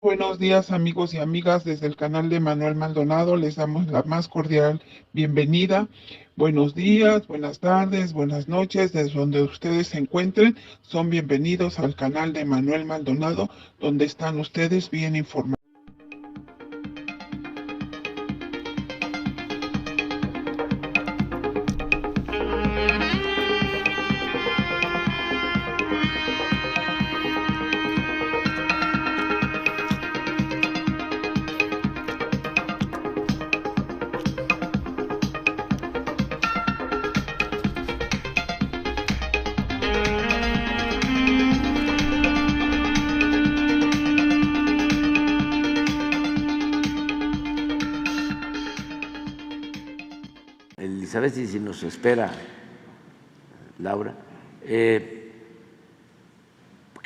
Buenos días amigos y amigas desde el canal de Manuel Maldonado, les damos la más cordial bienvenida. Buenos días, buenas tardes, buenas noches, desde donde ustedes se encuentren, son bienvenidos al canal de Manuel Maldonado, donde están ustedes bien informados. Elizabeth, si nos espera Laura, que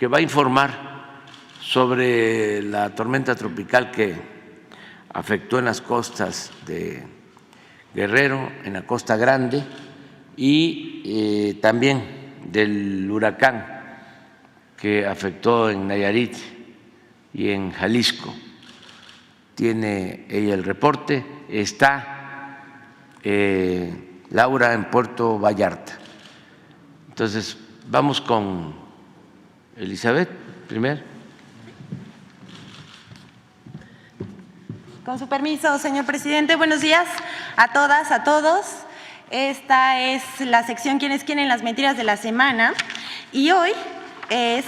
va a informar sobre la tormenta tropical que afectó en las costas de Guerrero, en la Costa Grande, y también del huracán que afectó en Nayarit y en Jalisco. Tiene ella el reporte, está Laura en Puerto Vallarta. Entonces, vamos con Elizabeth primero. Con su permiso, señor presidente, buenos días a todas, a todos. Esta es la sección ¿Quiénes quieren las mentiras de la semana? Y hoy es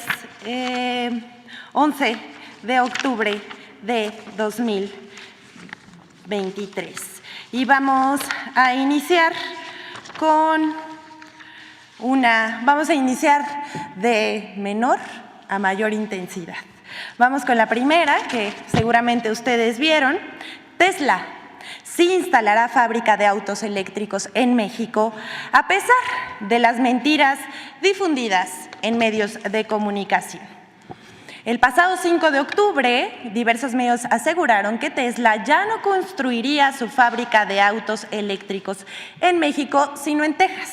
11 de octubre de 2023. Y vamos a iniciar de menor a mayor intensidad. Vamos con la primera, que seguramente ustedes vieron. Tesla sí instalará fábrica de autos eléctricos en México, a pesar de las mentiras difundidas en medios de comunicación. El pasado 5 de octubre, diversos medios aseguraron que Tesla ya no construiría su fábrica de autos eléctricos en México, sino en Texas,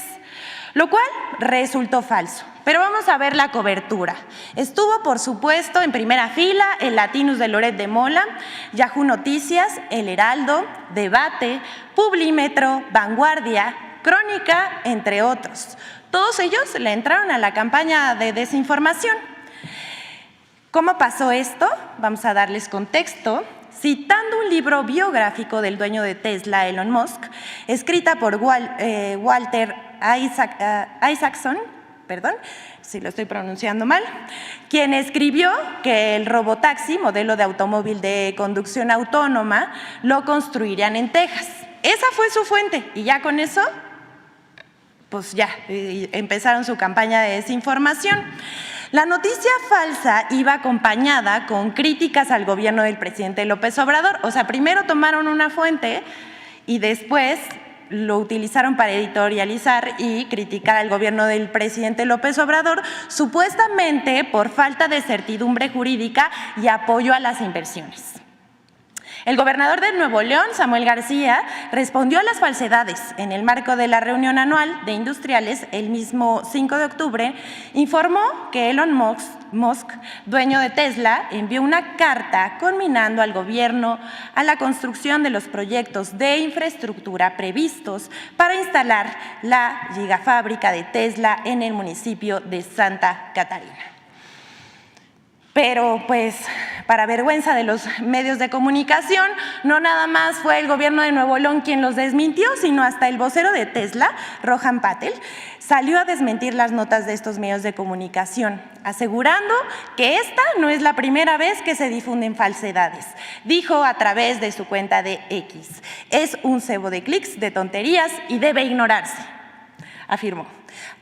lo cual resultó falso. Pero vamos a ver la cobertura. Estuvo, por supuesto, en primera fila el Latinus de Loret de Mola, Yahoo Noticias, El Heraldo, Debate, Publímetro, Vanguardia, Crónica, entre otros. Todos ellos le entraron a la campaña de desinformación. ¿Cómo pasó esto? Vamos a darles contexto. Citando un libro biográfico del dueño de Tesla, Elon Musk, escrita por Walter Isaacson, perdón, si lo estoy pronunciando mal, quien escribió que el robotaxi, modelo de automóvil de conducción autónoma, lo construirían en Texas. Esa fue su fuente y ya con eso, pues ya empezaron su campaña de desinformación. La noticia falsa iba acompañada con críticas al gobierno del presidente López Obrador. O sea, primero tomaron una fuente y después lo utilizaron para editorializar y criticar al gobierno del presidente López Obrador, supuestamente por falta de certidumbre jurídica y apoyo a las inversiones. El gobernador de Nuevo León, Samuel García, respondió a las falsedades en el marco de la reunión anual de industriales el mismo 5 de octubre, informó que Elon Musk, dueño de Tesla, envió una carta conminando al gobierno a la construcción de los proyectos de infraestructura previstos para instalar la gigafábrica de Tesla en el municipio de Santa Catarina. Pero, pues, para vergüenza de los medios de comunicación, no nada más fue el gobierno de Nuevo León quien los desmintió, sino hasta el vocero de Tesla, Rohan Patel, salió a desmentir las notas de estos medios de comunicación, asegurando que esta no es la primera vez que se difunden falsedades. Dijo a través de su cuenta de X: es un cebo de clics, de tonterías y debe ignorarse, afirmó.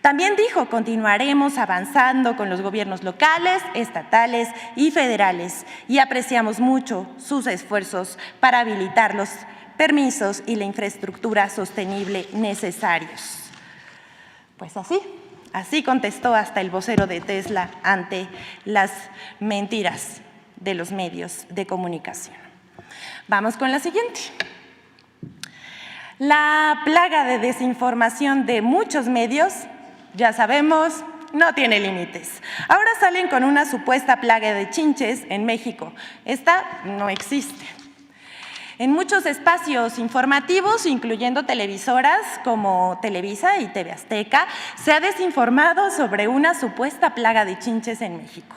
También dijo: continuaremos avanzando con los gobiernos locales, estatales y federales y apreciamos mucho sus esfuerzos para habilitar los permisos y la infraestructura sostenible necesarios. Pues así contestó hasta el vocero de Tesla ante las mentiras de los medios de comunicación. Vamos con la siguiente. La plaga de desinformación de muchos medios, ya sabemos, no tiene límites. Ahora salen con una supuesta plaga de chinches en México. Esta no existe. En muchos espacios informativos, incluyendo televisoras como Televisa y TV Azteca, se ha desinformado sobre una supuesta plaga de chinches en México,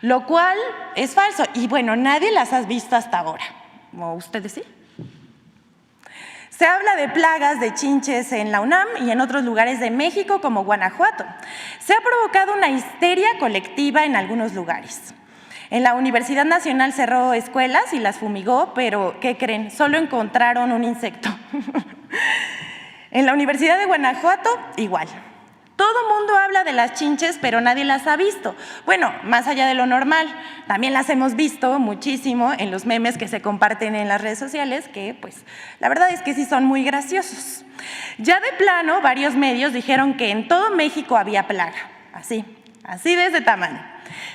lo cual es falso. Y bueno, nadie las ha visto hasta ahora. ¿O ustedes sí? Se habla de plagas de chinches en la UNAM y en otros lugares de México como Guanajuato. Se ha provocado una histeria colectiva en algunos lugares. En la Universidad Nacional cerró escuelas y las fumigó, pero ¿qué creen? Solo encontraron un insecto. En la Universidad de Guanajuato, igual. Todo mundo habla de las chinches, pero nadie las ha visto. Bueno, más allá de lo normal, también las hemos visto muchísimo en los memes que se comparten en las redes sociales, que pues la verdad es que sí son muy graciosos. Ya de plano, varios medios dijeron que en todo México había plaga, así de ese tamaño.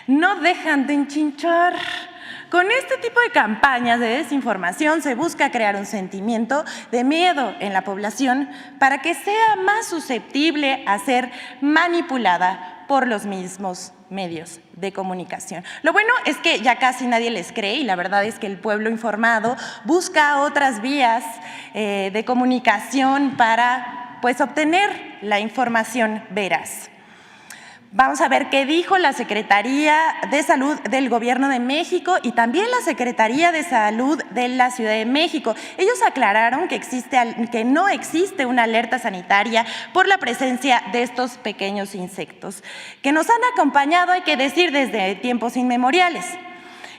No dejan de enchinchar. Con este tipo de campañas de desinformación se busca crear un sentimiento de miedo en la población para que sea más susceptible a ser manipulada por los mismos medios de comunicación. Lo bueno es que ya casi nadie les cree y la verdad es que el pueblo informado busca otras vías de comunicación para pues, obtener la información veraz. Vamos a ver qué dijo la Secretaría de Salud del Gobierno de México y también la Secretaría de Salud de la Ciudad de México. Ellos aclararon que no existe una alerta sanitaria por la presencia de estos pequeños insectos, que nos han acompañado, hay que decir, desde tiempos inmemoriales,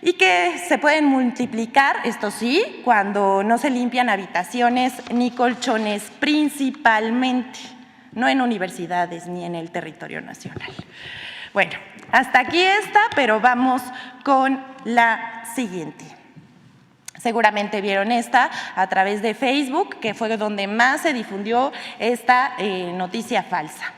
y que se pueden multiplicar, esto sí, cuando no se limpian habitaciones ni colchones principalmente. No en universidades ni en el territorio nacional. Bueno, hasta aquí está, pero vamos con la siguiente. Seguramente vieron esta a través de Facebook, que fue donde más se difundió esta noticia falsa.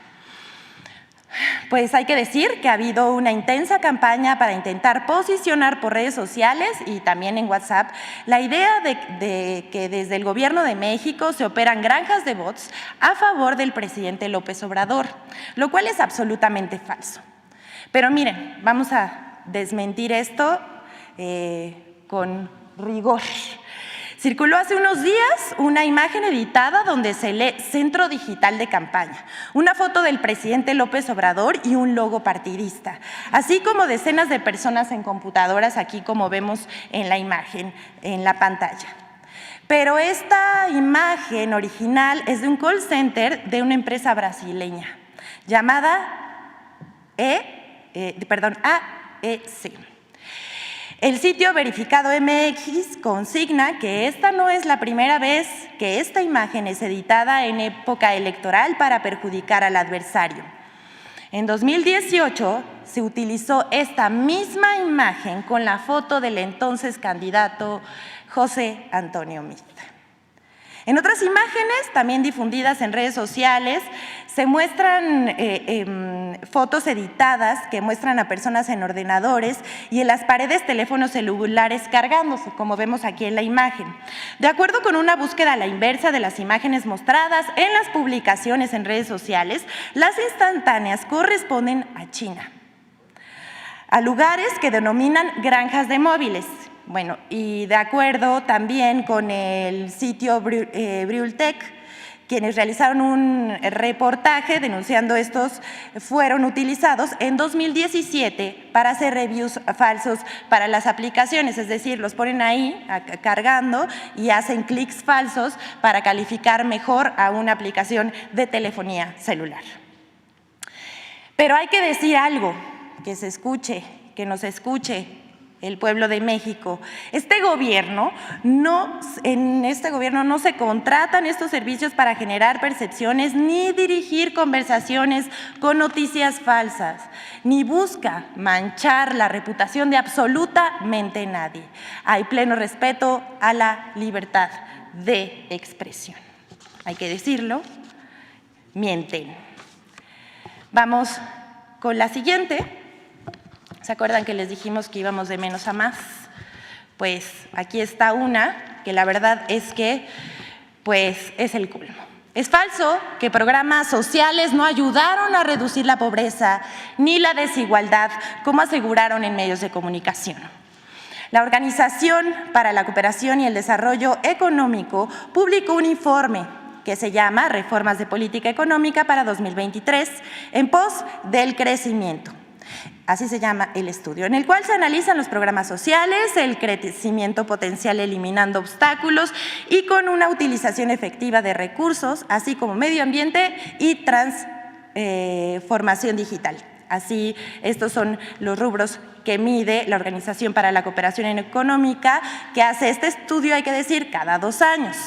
Pues hay que decir que ha habido una intensa campaña para intentar posicionar por redes sociales y también en WhatsApp la idea de que desde el Gobierno de México se operan granjas de bots a favor del presidente López Obrador, lo cual es absolutamente falso. Pero miren, vamos a desmentir esto con rigor. Circuló hace unos días una imagen editada donde se lee Centro Digital de Campaña, una foto del presidente López Obrador y un logo partidista, así como decenas de personas en computadoras, aquí como vemos en la imagen, en la pantalla. Pero esta imagen original es de un call center de una empresa brasileña llamada AEC. El sitio Verificado MX consigna que esta no es la primera vez que esta imagen es editada en época electoral para perjudicar al adversario. En 2018 se utilizó esta misma imagen con la foto del entonces candidato José Antonio Meade. En otras imágenes, también difundidas en redes sociales, se muestran fotos editadas que muestran a personas en ordenadores y en las paredes teléfonos celulares cargándose, como vemos aquí en la imagen. De acuerdo con una búsqueda a la inversa de las imágenes mostradas en las publicaciones en redes sociales, las instantáneas corresponden a China, a lugares que denominan granjas de móviles. Bueno, y de acuerdo también con el sitio Brultec, quienes realizaron un reportaje denunciando estos fueron utilizados en 2017 para hacer reviews falsos para las aplicaciones, es decir, los ponen ahí cargando y hacen clics falsos para calificar mejor a una aplicación de telefonía celular. Pero hay que decir algo, que se escuche, que nos escuche el pueblo de México. En este gobierno no se contratan estos servicios para generar percepciones ni dirigir conversaciones con noticias falsas, ni busca manchar la reputación de absolutamente nadie. Hay pleno respeto a la libertad de expresión. Hay que decirlo, mienten. Vamos con la siguiente. ¿Se acuerdan que les dijimos que íbamos de menos a más? Pues aquí está una que la verdad es que pues es el colmo. Es falso que programas sociales no ayudaron a reducir la pobreza ni la desigualdad, como aseguraron en medios de comunicación. La Organización para la Cooperación y el Desarrollo Económico publicó un informe que se llama Reformas de Política Económica para 2023 en pos del crecimiento. Así se llama el estudio, en el cual se analizan los programas sociales, el crecimiento potencial eliminando obstáculos y con una utilización efectiva de recursos, así como medio ambiente y transformación digital. Así, estos son los rubros que mide la Organización para la Cooperación Económica, que hace este estudio, hay que decir, cada 2 años.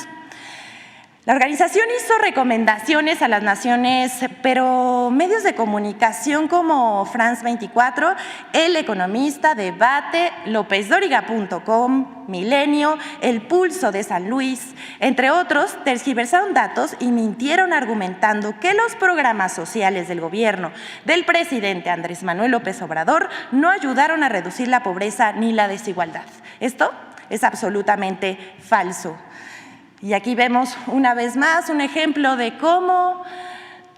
La organización hizo recomendaciones a las naciones, pero medios de comunicación como France 24, El Economista, Debate, LópezDóriga.com, Milenio, El Pulso de San Luis, entre otros, tergiversaron datos y mintieron argumentando que los programas sociales del gobierno del presidente Andrés Manuel López Obrador no ayudaron a reducir la pobreza ni la desigualdad. Esto es absolutamente falso. Y aquí vemos una vez más un ejemplo de cómo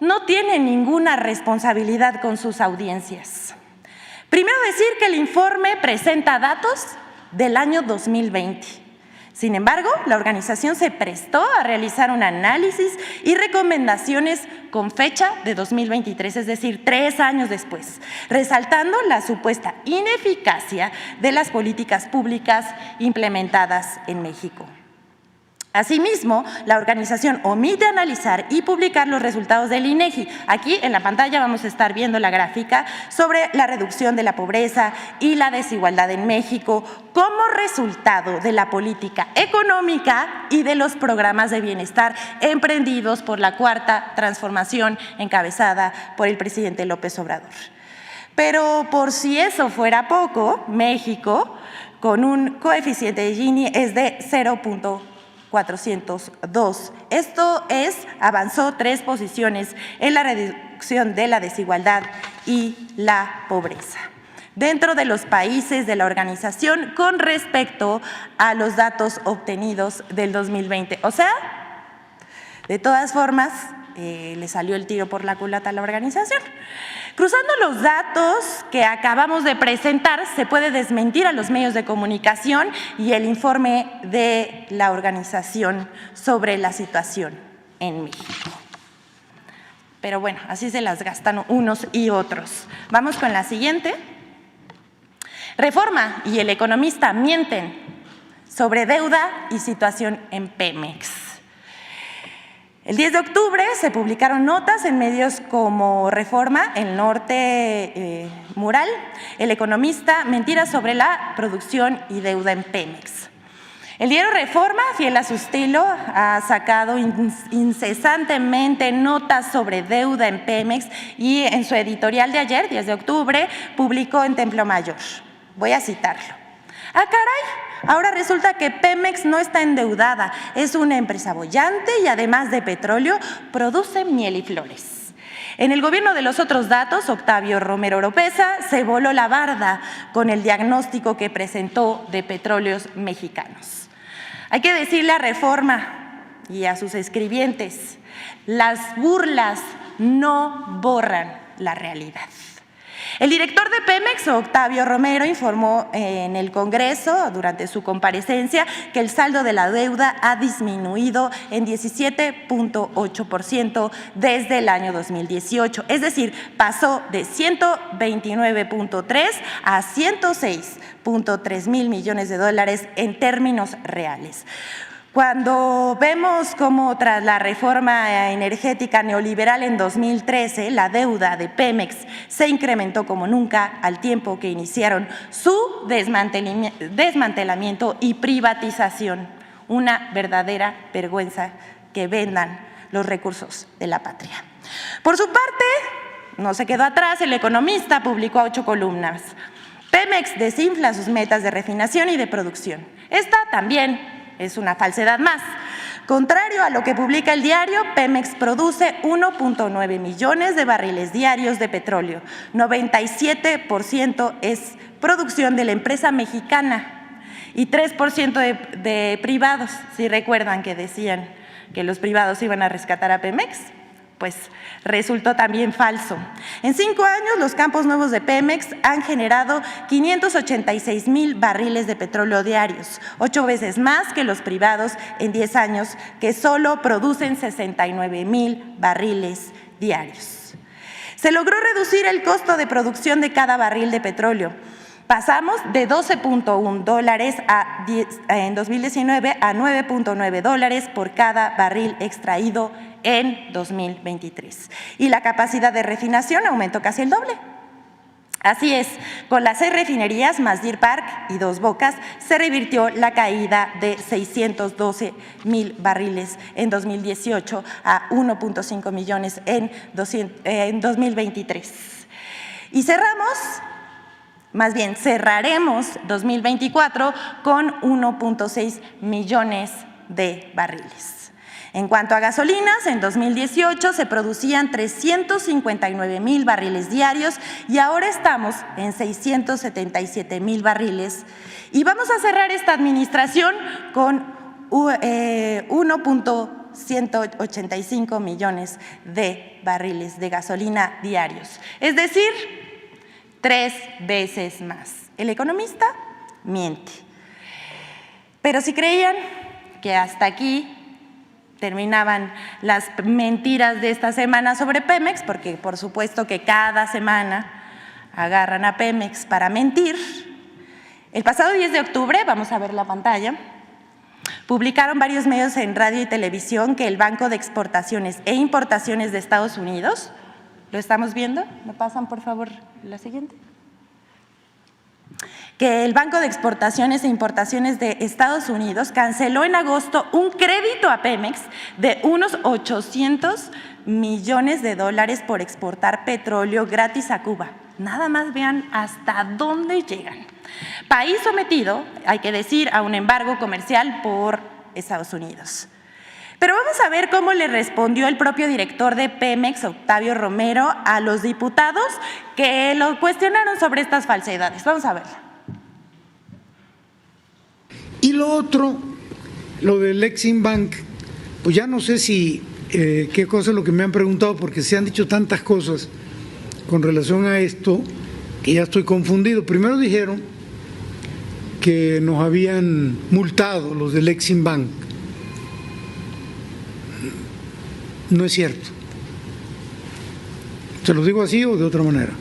no tienen ninguna responsabilidad con sus audiencias. Primero decir que el informe presenta datos del año 2020. Sin embargo, la organización se prestó a realizar un análisis y recomendaciones con fecha de 2023, es decir, 3 años después, resaltando la supuesta ineficacia de las políticas públicas implementadas en México. Asimismo, la organización omite analizar y publicar los resultados del INEGI. Aquí en la pantalla vamos a estar viendo la gráfica sobre la reducción de la pobreza y la desigualdad en México como resultado de la política económica y de los programas de bienestar emprendidos por la Cuarta Transformación encabezada por el presidente López Obrador. Pero por si eso fuera poco, México, con un coeficiente de Gini, es de 0.402. Esto es, avanzó 3 posiciones en la reducción de la desigualdad y la pobreza dentro de los países de la organización con respecto a los datos obtenidos del 2020. O sea, de todas formas, le salió el tiro por la culata a la organización. Cruzando los datos que acabamos de presentar, se puede desmentir a los medios de comunicación y el informe de la organización sobre la situación en México. Pero bueno, así se las gastan unos y otros. Vamos con la siguiente. Reforma y El Economista mienten sobre deuda y situación en Pemex. El 10 de octubre se publicaron notas en medios como Reforma, El Norte, Mural, El Economista, mentiras sobre la producción y deuda en Pemex. El diario Reforma, fiel a su estilo, ha sacado incesantemente notas sobre deuda en Pemex y en su editorial de ayer, 10 de octubre, publicó en Templo Mayor. Voy a citarlo. ¡Ah, caray! Ahora resulta que Pemex no está endeudada, es una empresa boyante y además de petróleo, produce miel y flores. En el gobierno de los otros datos, Octavio Romero Oropesa se voló la barda con el diagnóstico que presentó de Petróleos Mexicanos. Hay que decirle a Reforma y a sus escribientes, las burlas no borran la realidad. El director de Pemex, Octavio Romero, informó en el Congreso durante su comparecencia que el saldo de la deuda ha disminuido en 17.8% desde el año 2018, es decir, pasó de 129.3 a 106.3 mil millones de dólares en términos reales. Cuando vemos cómo tras la reforma energética neoliberal en 2013, la deuda de Pemex se incrementó como nunca al tiempo que iniciaron su desmantelamiento y privatización. Una verdadera vergüenza que vendan los recursos de la patria. Por su parte, no se quedó atrás, El Economista publicó 8 columnas. Pemex desinfla sus metas de refinación y de producción. Esta también es una falsedad más. Contrario a lo que publica el diario, Pemex produce 1.9 millones de barriles diarios de petróleo. 97% es producción de la empresa mexicana y 3% de privados, si recuerdan que decían que los privados iban a rescatar a Pemex, pues resultó también falso. En 5 años, los campos nuevos de Pemex han generado 586,000 barriles de petróleo diarios, 8 veces más que los privados en 10 años, que solo producen 69,000 barriles diarios. Se logró reducir el costo de producción de cada barril de petróleo. Pasamos de $12.1 en 2019 a $9.9 por cada barril extraído en 2023. Y la capacidad de refinación aumentó casi el doble. Así es, con las 6 refinerías más Deer Park y Dos Bocas se revirtió la caída de 612,000 barriles en 2018 a 1.5 millones en 2023. Y cerraremos 2024 con 1.6 millones de barriles. En cuanto a gasolinas, en 2018 se producían 359,000 barriles diarios y ahora estamos en 677,000 barriles. Y vamos a cerrar esta administración con 1.185 millones de barriles de gasolina diarios. Es decir, 3 veces más. El economista miente. Pero si creían que hasta aquí terminaban las mentiras de esta semana sobre Pemex, porque por supuesto que cada semana agarran a Pemex para mentir, el pasado 10 de octubre, vamos a ver la pantalla, publicaron varios medios en radio y televisión que el Banco de Exportaciones e Importaciones de Estados Unidos, ¿lo estamos viendo? ¿Me pasan por favor la siguiente? Que el Banco de Exportaciones e Importaciones de Estados Unidos canceló en agosto un crédito a Pemex de unos $800 millones por exportar petróleo gratis a Cuba. Nada más vean hasta dónde llegan. País sometido, hay que decir, a un embargo comercial por Estados Unidos. Pero vamos a ver cómo le respondió el propio director de Pemex, Octavio Romero, a los diputados que lo cuestionaron sobre estas falsedades. Vamos a verlo. Y lo otro, lo del Exim Bank, pues ya no sé si qué cosa es lo que me han preguntado, porque se han dicho tantas cosas con relación a esto que ya estoy confundido. Primero dijeron que nos habían multado los del Exim Bank. No es cierto. ¿Se los digo así o de otra manera?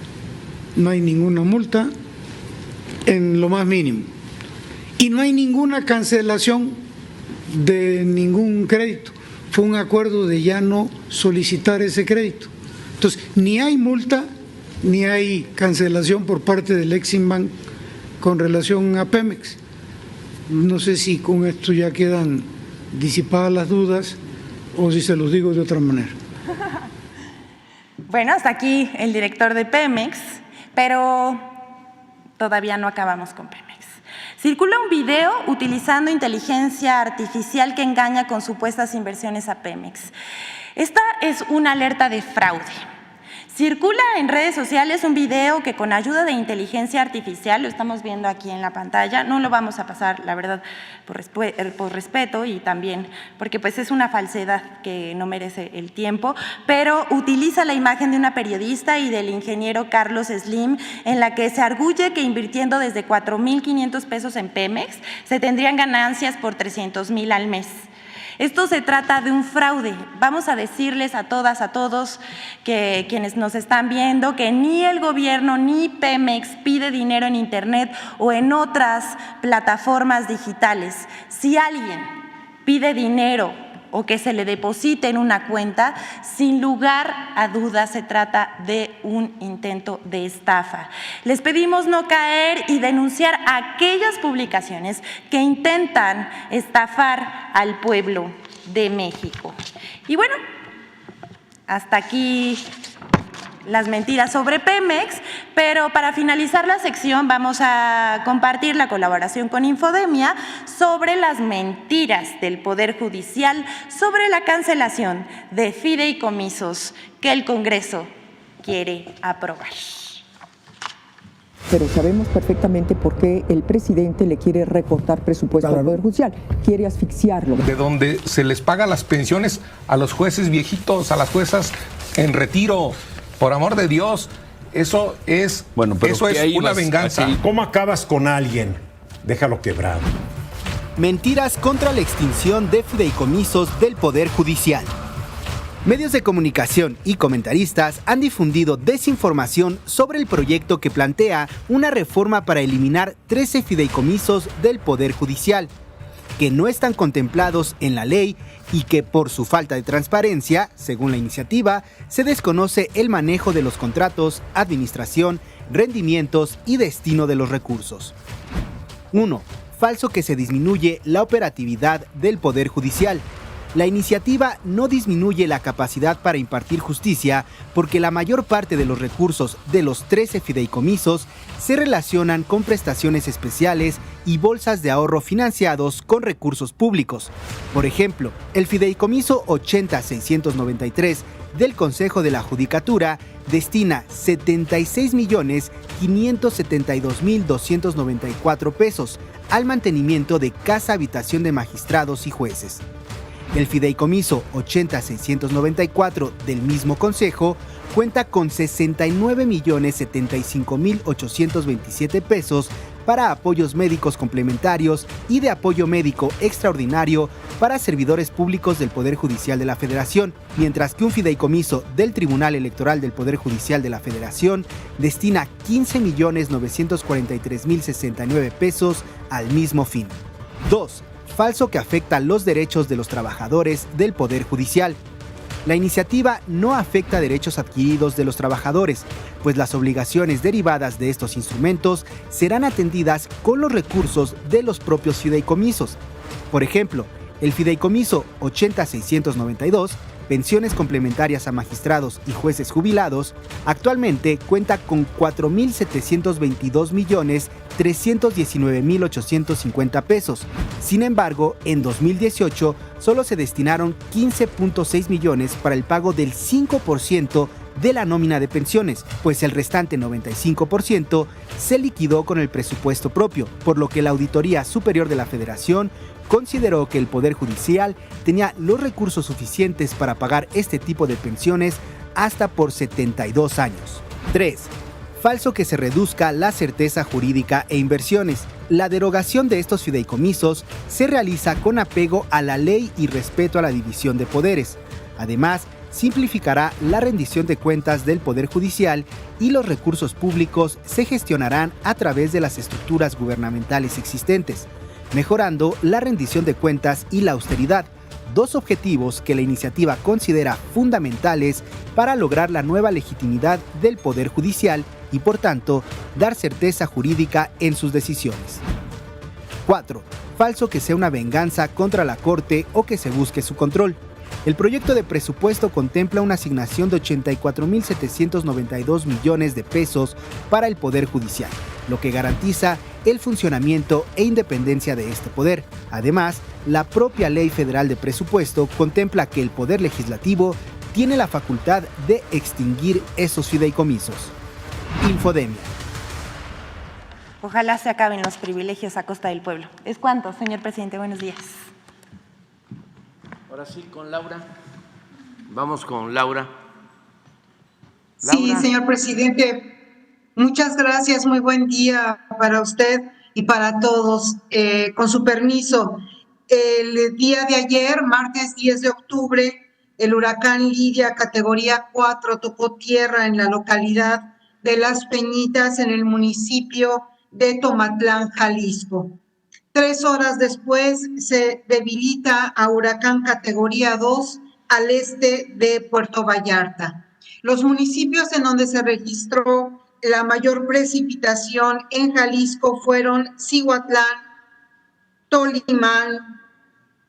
No hay ninguna multa en lo más mínimo. Y no hay ninguna cancelación de ningún crédito. Fue un acuerdo de ya no solicitar ese crédito. Entonces, ni hay multa, ni hay cancelación por parte del Exim Bank con relación a Pemex. No sé si con esto ya quedan disipadas las dudas o si se los digo de otra manera. Bueno, hasta aquí el director de Pemex, pero todavía no acabamos con Pemex. Circula un video utilizando inteligencia artificial que engaña con supuestas inversiones a Pemex. Esta es una alerta de fraude. Circula en redes sociales un video que con ayuda de inteligencia artificial, lo estamos viendo aquí en la pantalla, no lo vamos a pasar, la verdad, por respeto y también porque pues es una falsedad que no merece el tiempo, pero utiliza la imagen de una periodista y del ingeniero Carlos Slim en la que se arguye que invirtiendo desde 4,500 pesos en Pemex se tendrían ganancias por 300,000 al mes. Esto se trata de un fraude. Vamos a decirles a todas, a todos que quienes nos están viendo que ni el gobierno ni Pemex pide dinero en internet o en otras plataformas digitales. Si alguien pide dinero o que se le deposite en una cuenta, sin lugar a dudas se trata de un intento de estafa. Les pedimos no caer y denunciar aquellas publicaciones que intentan estafar al pueblo de México. Y bueno, hasta aquí las mentiras sobre Pemex, pero para finalizar la sección vamos a compartir la colaboración con Infodemia sobre las mentiras del Poder Judicial sobre la cancelación de fideicomisos que el Congreso quiere aprobar. pero sabemos perfectamente por qué el presidente le quiere recortar presupuesto al Poder Judicial, quiere asfixiarlo. De donde se les paga las pensiones a los jueces viejitos, a las juezas en retiro, por amor de Dios, eso es, una venganza. ¿Cómo acabas con alguien? Déjalo quebrado. Mentiras contra la extinción de fideicomisos del Poder Judicial. Medios de comunicación y comentaristas han difundido desinformación sobre el proyecto que plantea una reforma para eliminar 13 fideicomisos del Poder Judicial, que no están contemplados en la ley y que por su falta de transparencia, según la iniciativa, se desconoce el manejo de los contratos, administración, rendimientos y destino de los recursos. 1. Falso que se disminuye la operatividad del Poder Judicial. La iniciativa no disminuye la capacidad para impartir justicia porque la mayor parte de los recursos de los 13 fideicomisos se relacionan con prestaciones especiales y bolsas de ahorro financiados con recursos públicos. Por ejemplo, el fideicomiso 80693 del Consejo de la Judicatura destina 76.572.294 pesos al mantenimiento de casa habitación de magistrados y jueces. El fideicomiso 80694 del mismo Consejo cuenta con 69.075.827 pesos para apoyos médicos complementarios y de apoyo médico extraordinario para servidores públicos del Poder Judicial de la Federación, mientras que un fideicomiso del Tribunal Electoral del Poder Judicial de la Federación destina 15.943.069 pesos al mismo fin. 2. Falso que afecta los derechos de los trabajadores del Poder Judicial. La iniciativa no afecta derechos adquiridos de los trabajadores, pues las obligaciones derivadas de estos instrumentos serán atendidas con los recursos de los propios fideicomisos. Por ejemplo, el fideicomiso 80692, pensiones complementarias a magistrados y jueces jubilados, actualmente cuenta con 4.722.319.850 pesos. Sin embargo, en 2018 solo se destinaron 15.6 millones para el pago del 5% de la nómina de pensiones, pues el restante 95% se liquidó con el presupuesto propio, por lo que la Auditoría Superior de la Federación consideró que el Poder Judicial tenía los recursos suficientes para pagar este tipo de pensiones hasta por 72 años. 3. Falso que se reduzca la certeza jurídica e inversiones. La derogación de estos fideicomisos se realiza con apego a la ley y respeto a la división de poderes. Además, simplificará la rendición de cuentas del Poder Judicial y los recursos públicos se gestionarán a través de las estructuras gubernamentales existentes, mejorando la rendición de cuentas y la austeridad, dos objetivos que la iniciativa considera fundamentales para lograr la nueva legitimidad del Poder Judicial y, por tanto, dar certeza jurídica en sus decisiones. 4. Falso que sea una venganza contra la Corte o que se busque su control. El proyecto de presupuesto contempla una asignación de 84.792 millones de pesos para el Poder Judicial, lo que garantiza el funcionamiento e independencia de este poder. Además, la propia Ley Federal de Presupuesto contempla que el Poder Legislativo tiene la facultad de extinguir esos fideicomisos. Infodemia. Ojalá se acaben los privilegios a costa del pueblo. ¿Es cuánto, señor presidente? Buenos días. Ahora sí, con Laura. Vamos con Laura. Sí, señor presidente. Muchas gracias, muy buen día para usted y para todos. Con su permiso, el día de ayer, martes 10 de octubre, el huracán Lidia, categoría 4, tocó tierra en la localidad de Las Peñitas, en el municipio de Tomatlán, Jalisco. 3 horas después se debilita a huracán categoría 2 al este de Puerto Vallarta. Los municipios en donde se registró la mayor precipitación en Jalisco fueron Cihuatlán, Tolimán,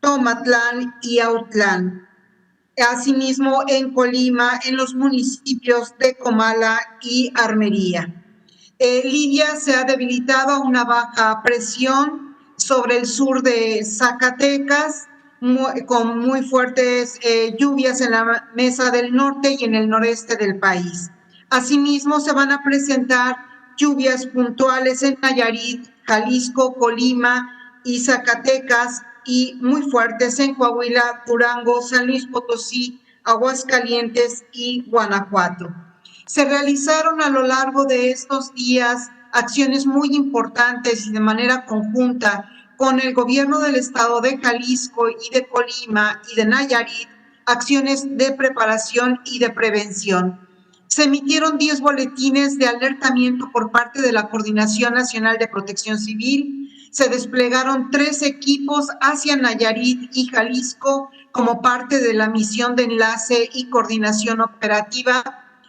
Tomatlán y Autlán. Asimismo, en Colima, en los municipios de Comala y Armería. Lidia se ha debilitado a una baja presión sobre el sur de Zacatecas, con muy fuertes lluvias en la Mesa del Norte y en el noreste del país. Asimismo, se van a presentar lluvias puntuales en Nayarit, Jalisco, Colima y Zacatecas y muy fuertes en Coahuila, Durango, San Luis Potosí, Aguascalientes y Guanajuato. Se realizaron a lo largo de estos días acciones muy importantes y de manera conjunta con el gobierno del estado de Jalisco y de Colima y de Nayarit, acciones de preparación y de prevención. Se emitieron 10 boletines de alertamiento por parte de la Coordinación Nacional de Protección Civil. Se desplegaron 3 equipos hacia Nayarit y Jalisco como parte de la misión de enlace y coordinación operativa.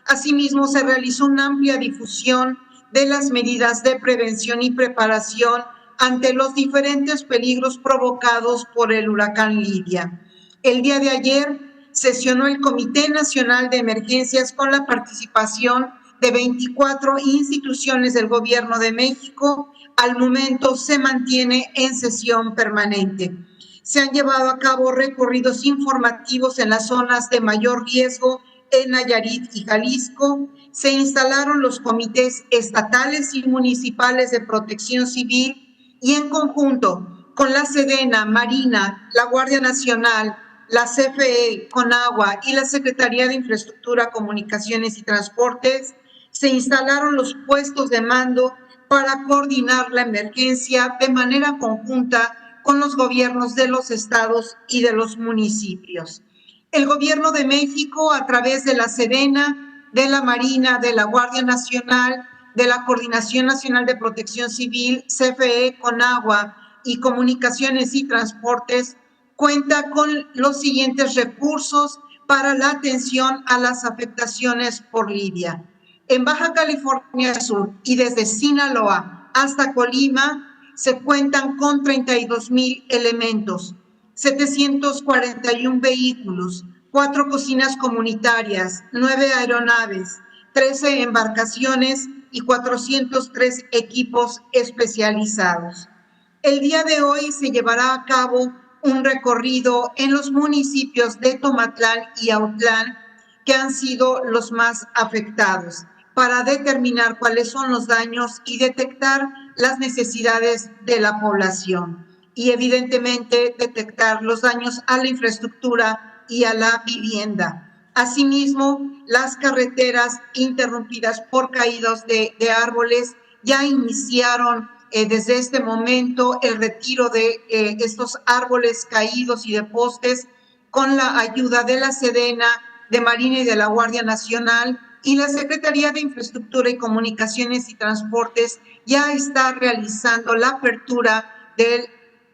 Asimismo, se realizó una amplia difusión de las medidas de prevención y preparación ante los diferentes peligros provocados por el huracán Lidia. El día de ayer sesionó el Comité Nacional de Emergencias con la participación de 24 instituciones del Gobierno de México. Al momento se mantiene en sesión permanente. Se han llevado a cabo recorridos informativos en las zonas de mayor riesgo en Nayarit y Jalisco. Se instalaron los comités estatales y municipales de protección civil y en conjunto con la Sedena, Marina, la Guardia Nacional, la CFE, Conagua y la Secretaría de Infraestructura, Comunicaciones y Transportes, se instalaron los puestos de mando para coordinar la emergencia de manera conjunta con los gobiernos de los estados y de los municipios. El Gobierno de México, a través de la Sedena, de la Marina, de la Guardia Nacional, de la Coordinación Nacional de Protección Civil, CFE, Conagua y Comunicaciones y Transportes, cuenta con los siguientes recursos para la atención a las afectaciones por Lidia. En Baja California Sur y desde Sinaloa hasta Colima se cuentan con 32,000 elementos, 741 vehículos, 4 cocinas comunitarias, 9 aeronaves, 13 embarcaciones y 403 equipos especializados. El día de hoy se llevará a cabo un recorrido en los municipios de Tomatlán y Autlán, que han sido los más afectados, para determinar cuáles son los daños y detectar las necesidades de la población y evidentemente detectar los daños a la infraestructura y a la vivienda. Asimismo, las carreteras interrumpidas por caídas de árboles ya iniciaron desde este momento el retiro de estos árboles caídos y de postes con la ayuda de la Sedena, de Marina y de la Guardia Nacional, y la Secretaría de Infraestructura y Comunicaciones y Transportes ya está realizando la apertura de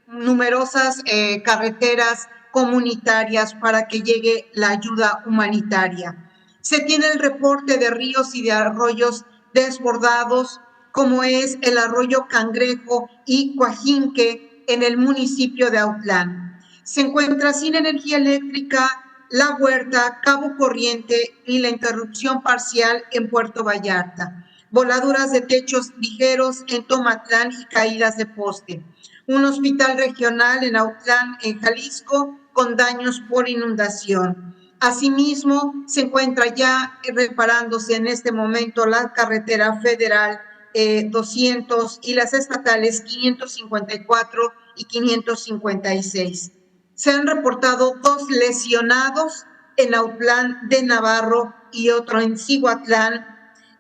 numerosas carreteras comunitarias para que llegue la ayuda humanitaria. Se tiene el reporte de ríos y de arroyos desbordados, como es el arroyo Cangrejo y Coajinque en el municipio de Autlán. Se encuentra sin energía eléctrica La Huerta, Cabo Corriente y la interrupción parcial en Puerto Vallarta. Voladuras de techos ligeros en Tomatlán y caídas de poste. Un hospital regional en Autlán, en Jalisco, con daños por inundación. Asimismo, se encuentra ya reparándose en este momento la carretera federal 200 y las estatales 554 y 556. Se han reportado 2 lesionados en Autlán de Navarro y otro en Cihuatlán,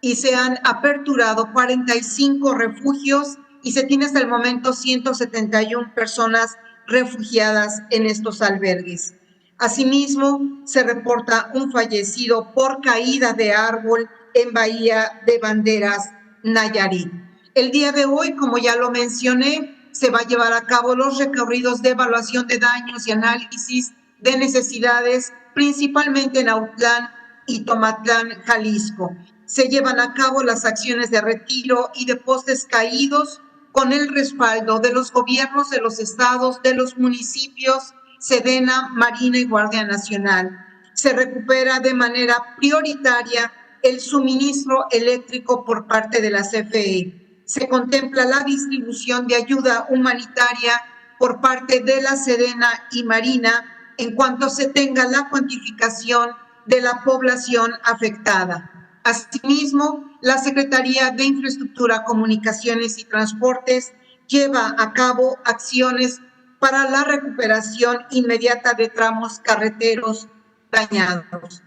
y se han aperturado 45 refugios y se tiene hasta el momento 171 personas refugiadas en estos albergues. Asimismo, se reporta un fallecido por caída de árbol en Bahía de Banderas, Nayarit. El día de hoy, como ya lo mencioné, se va a llevar a cabo los recorridos de evaluación de daños y análisis de necesidades, principalmente en Autlán y Tomatlán, Jalisco. Se llevan a cabo las acciones de retiro y de postes caídos con el respaldo de los gobiernos de los estados, de los municipios, Sedena, Marina y Guardia Nacional. Se recupera de manera prioritaria el suministro eléctrico por parte de la CFE. Se contempla la distribución de ayuda humanitaria por parte de la Sedena y Marina en cuanto se tenga la cuantificación de la población afectada. Asimismo, la Secretaría de Infraestructura, Comunicaciones y Transportes lleva a cabo acciones para la recuperación inmediata de tramos carreteros dañados.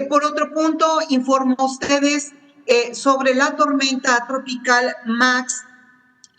Por otro punto, informo a ustedes sobre la tormenta tropical Max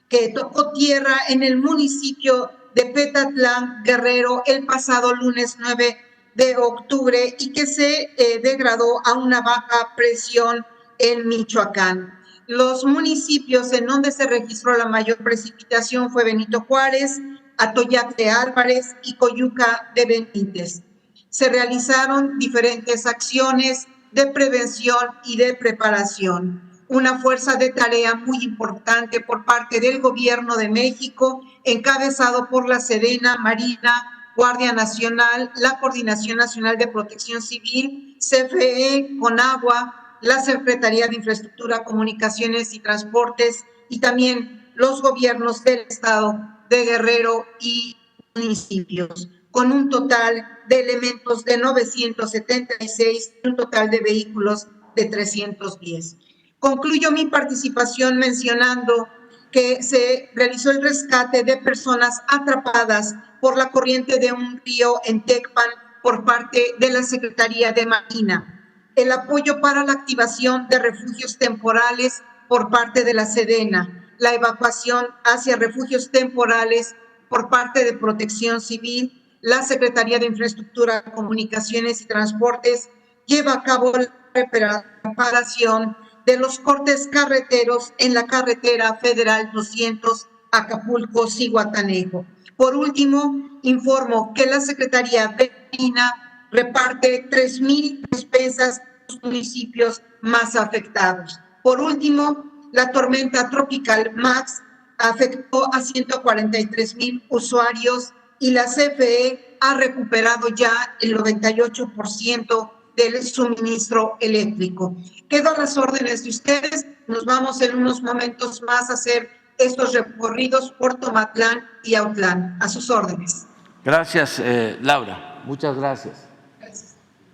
que tocó tierra en el municipio de Petatlán, Guerrero, el pasado lunes 9 de octubre y que se degradó a una baja presión en Michoacán. Los municipios en donde se registró la mayor precipitación fue Benito Juárez, Atoyac de Álvarez y Coyuca de Benítez. Se realizaron diferentes acciones de prevención y de preparación. Una fuerza de tarea muy importante por parte del Gobierno de México, encabezado por la Sedena, Marina, Guardia Nacional, la Coordinación Nacional de Protección Civil, CFE, Conagua, la Secretaría de Infraestructura, Comunicaciones y Transportes y también los gobiernos del Estado de Guerrero y municipios, con un total de elementos de 976 y un total de vehículos de 310. Concluyo mi participación mencionando que se realizó el rescate de personas atrapadas por la corriente de un río en Tecpan por parte de la Secretaría de Marina, el apoyo para la activación de refugios temporales por parte de la Sedena, la evacuación hacia refugios temporales por parte de Protección Civil, la Secretaría de Infraestructura, Comunicaciones y Transportes lleva a cabo la reparación de los cortes carreteros en la carretera federal 200 Acapulco-Zihuatanejo. Por último, informo que la Secretaría de Marina reparte 3,000 despensas a los municipios más afectados. Por último, la tormenta tropical Max afectó a 143,000 usuarios y la CFE ha recuperado ya el 98% del suministro eléctrico. Quedo a las órdenes de ustedes. Nos vamos en unos momentos más a hacer estos recorridos por Tomatlán y Autlán. A sus órdenes. Gracias, Laura. Muchas gracias.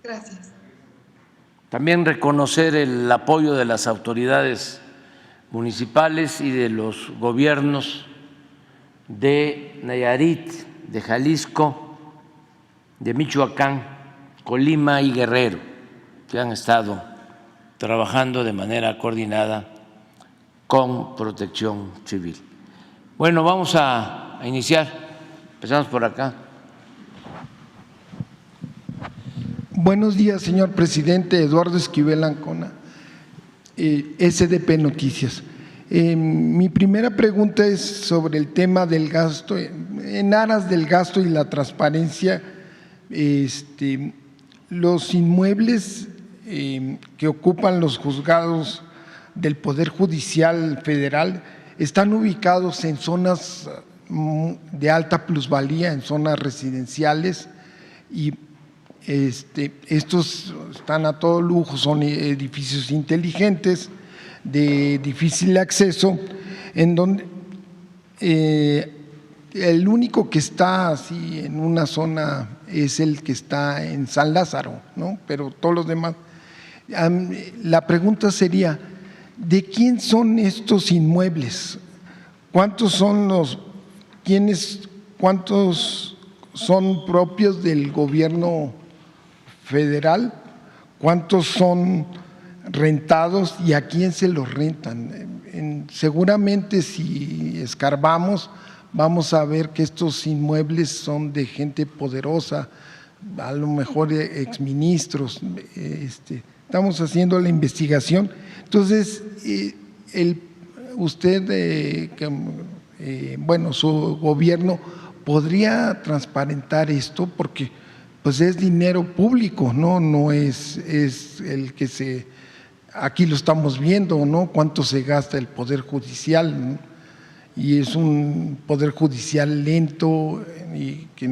Gracias. También reconocer el apoyo de las autoridades municipales y de los gobiernos de Nayarit, de Jalisco, de Michoacán, Colima y Guerrero, que han estado trabajando de manera coordinada con Protección Civil. Bueno, vamos a iniciar. Empezamos por acá. Buenos días, señor presidente. Eduardo Esquivel Ancona, SDP Noticias. Mi primera pregunta es sobre el tema del gasto. En aras del gasto y la transparencia, los inmuebles que ocupan los juzgados del Poder Judicial Federal están ubicados en zonas de alta plusvalía, en zonas residenciales, y estos están a todo lujo, son edificios inteligentes de difícil acceso, en donde el único que está así en una zona es el que está en San Lázaro, ¿no? Pero todos los demás. La pregunta sería, ¿de quién son estos inmuebles? ¿Cuántos son propios del gobierno federal? ¿Cuántos son rentados y a quién se los rentan? Seguramente si escarbamos vamos a ver que estos inmuebles son de gente poderosa, a lo mejor exministros. Estamos haciendo la investigación. Entonces, su gobierno podría transparentar esto, porque pues es dinero público, no es el que aquí lo estamos viendo, ¿no? Cuánto se gasta el Poder Judicial, ¿no? Y es un Poder Judicial lento y que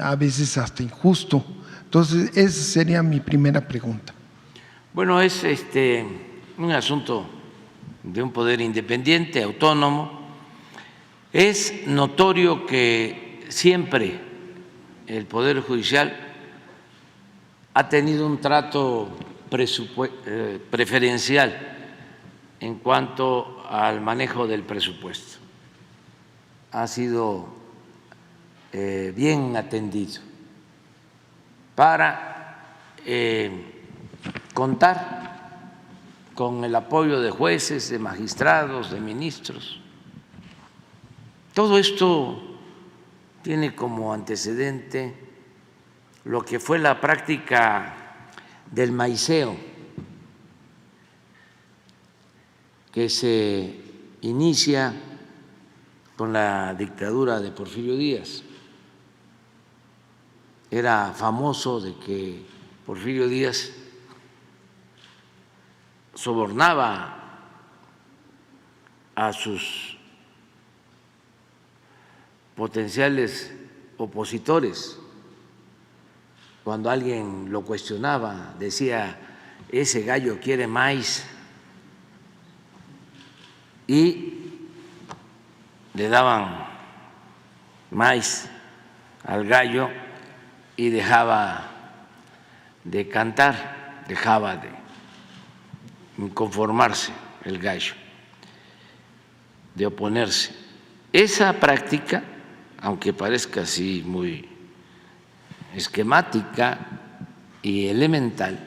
a veces hasta injusto. Entonces, esa sería mi primera pregunta. Bueno, es un asunto de un poder independiente, autónomo. Es notorio que siempre el Poder Judicial ha tenido un trato preferencial en cuanto al manejo del presupuesto. Ha sido bien atendido para contar con el apoyo de jueces, de magistrados, de ministros. Todo esto tiene como antecedente lo que fue la práctica del maiceo, que se inicia con la dictadura de Porfirio Díaz. Era famoso de que Porfirio Díaz sobornaba a sus potenciales opositores. Cuando alguien lo cuestionaba, decía, ese gallo quiere maíz, y le daban maíz al gallo y dejaba de cantar, dejaba de conformarse el gallo, de oponerse. Esa práctica, aunque parezca así muy esquemática y elemental,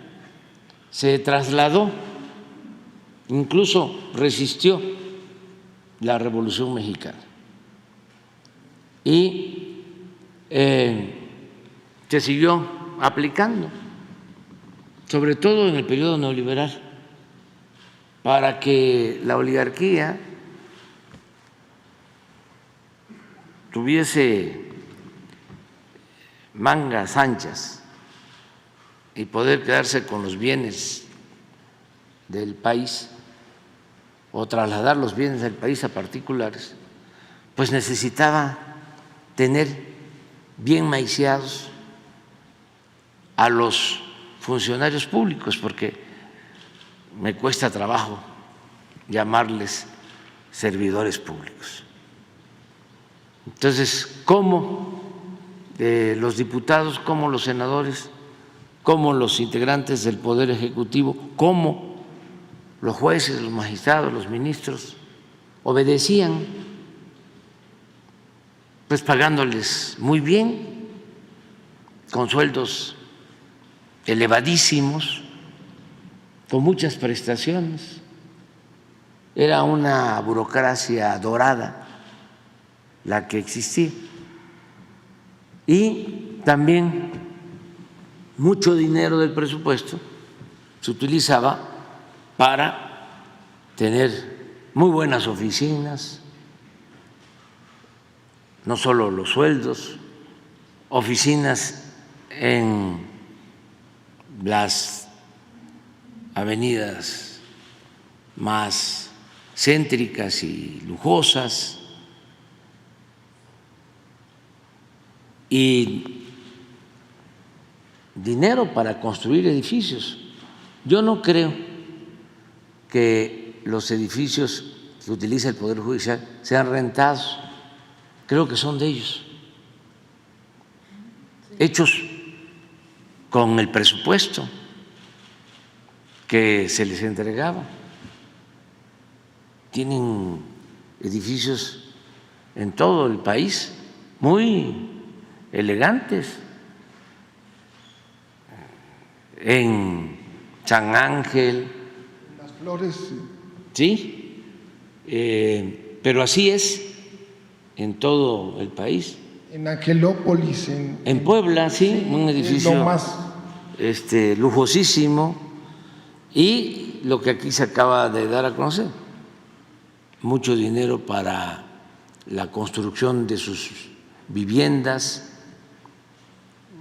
se trasladó, incluso resistió la Revolución Mexicana y se siguió aplicando, sobre todo en el periodo neoliberal, para que la oligarquía tuviese mangas anchas y poder quedarse con los bienes del país o trasladar los bienes del país a particulares, pues necesitaba tener bien maiciados a los funcionarios públicos, porque me cuesta trabajo llamarles servidores públicos. Entonces, ¿cómo los diputados, como los senadores, como los integrantes del Poder Ejecutivo, como los jueces, los magistrados, los ministros obedecían? Pues pagándoles muy bien, con sueldos elevadísimos, con muchas prestaciones. Era una burocracia dorada la que existía. Y también mucho dinero del presupuesto se utilizaba para tener muy buenas oficinas, no solo los sueldos, oficinas en las avenidas más céntricas y lujosas, y dinero para construir edificios. Yo no creo que los edificios que utiliza el Poder Judicial sean rentados, creo que son de ellos, hechos con el presupuesto que se les entregaba. Tienen edificios en todo el país muy elegantes, en San Ángel, Las Flores, sí, pero así es en todo el país. En Angelópolis, en Puebla, sí, un edificio lo más lujosísimo, y lo que aquí se acaba de dar a conocer, mucho dinero para la construcción de sus viviendas,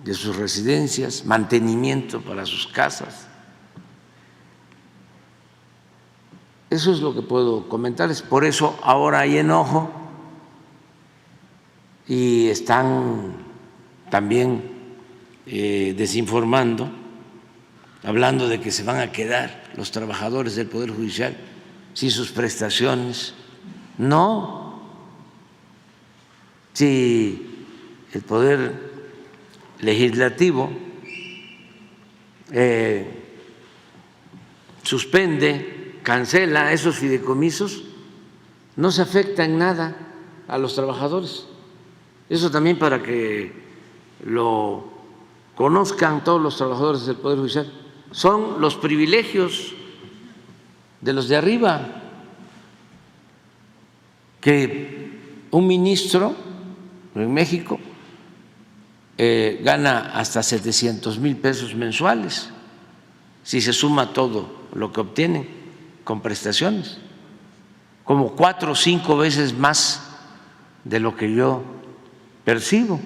de sus residencias, mantenimiento para sus casas. Eso es lo que puedo comentarles. Por eso ahora hay enojo y están también desinformando, hablando de que se van a quedar los trabajadores del Poder Judicial sin sus prestaciones. No, si el Poder Legislativo suspende, cancela esos fideicomisos, no se afecta en nada a los trabajadores. Eso también para que lo conozcan todos los trabajadores del Poder Judicial. Son los privilegios de los de arriba, que un ministro en México gana hasta 700,000 pesos mensuales si se suma todo lo que obtienen con prestaciones, como 4 o 5 veces más de lo que yo percibo.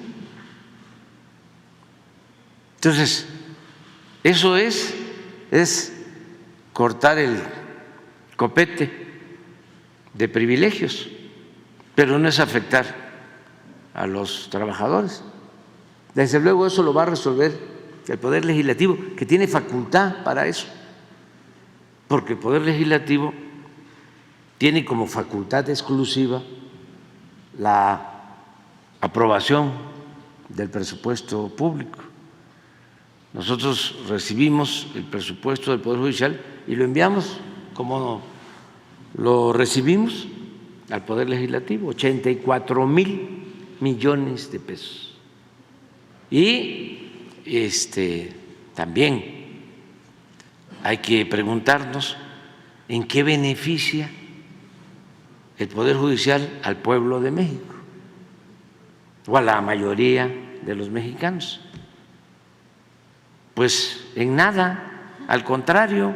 Entonces, eso es cortar el copete de privilegios, pero no es afectar a los trabajadores. Desde luego eso lo va a resolver el Poder Legislativo, que tiene facultad para eso, porque el Poder Legislativo tiene como facultad exclusiva la aprobación del presupuesto público. Nosotros recibimos el presupuesto del Poder Judicial y lo enviamos como lo recibimos al Poder Legislativo, 84,000 millones de pesos. Y también hay que preguntarnos en qué beneficia el Poder Judicial al pueblo de México o a la mayoría de los mexicanos. Pues en nada, al contrario,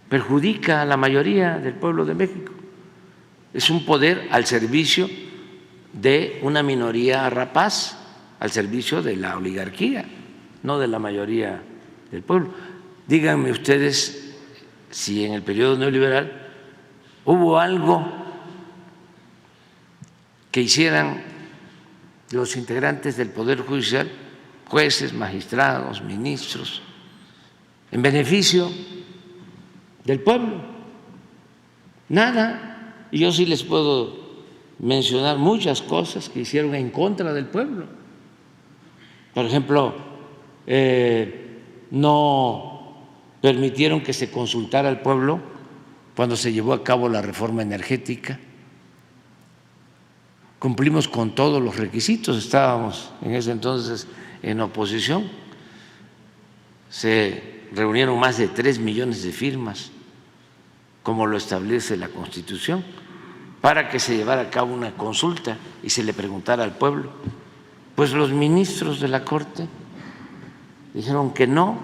perjudica a la mayoría del pueblo de México. Es un poder al servicio de una minoría rapaz, al servicio de la oligarquía, no de la mayoría del pueblo. Díganme ustedes si en el periodo neoliberal hubo algo que hicieran los integrantes del Poder Judicial, jueces, magistrados, ministros, en beneficio del pueblo. Nada. Y yo sí les puedo mencionar muchas cosas que hicieron en contra del pueblo. Por ejemplo, no permitieron que se consultara al pueblo cuando se llevó a cabo la reforma energética. Cumplimos con todos los requisitos, estábamos en ese entonces en oposición, se reunieron más de 3 millones de firmas, como lo establece la Constitución, para que se llevara a cabo una consulta y se le preguntara al pueblo. Pues los ministros de la Corte dijeron que no.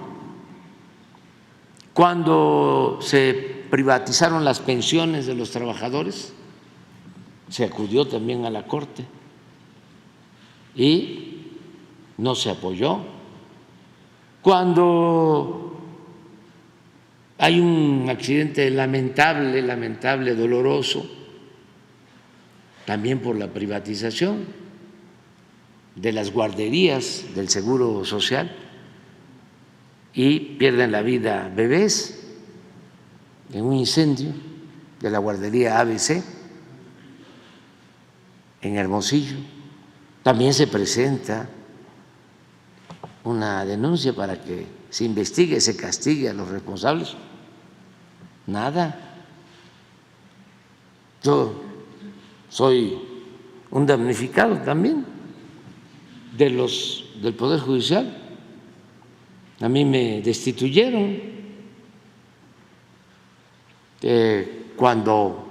Cuando se privatizaron las pensiones de los trabajadores, se acudió también a la Corte y no se apoyó. Cuando hay un accidente lamentable, doloroso, también por la privatización de las guarderías del Seguro Social, y pierden la vida bebés en un incendio de la guardería ABC en Hermosillo. También se presenta una denuncia para que se investigue, se castigue a los responsables. Nada. Yo soy un damnificado también del Poder Judicial. A mí me destituyeron cuando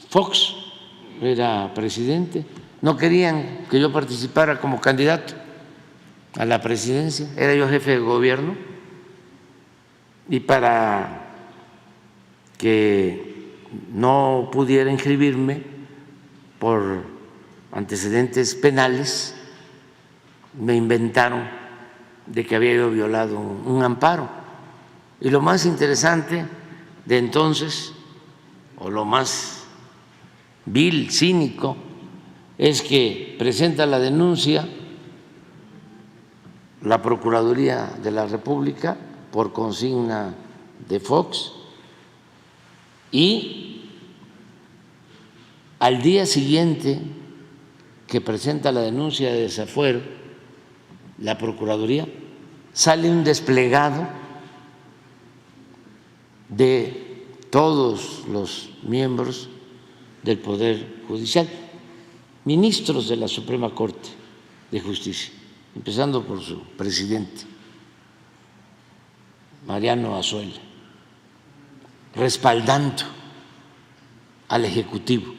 Fox era presidente. No querían que yo participara como candidato a la presidencia, era yo jefe de gobierno, y para que no pudiera inscribirme por antecedentes penales, me inventaron de que había yo violado un amparo. Y lo más interesante de entonces, o lo más vil, cínico, es que presenta la denuncia la Procuraduría de la República por consigna de Fox, y al día siguiente que presenta la denuncia de desafuero, la Procuraduría, sale un desplegado de todos los miembros del Poder Judicial, ministros de la Suprema Corte de Justicia, empezando por su presidente, Mariano Azuela, respaldando al Ejecutivo,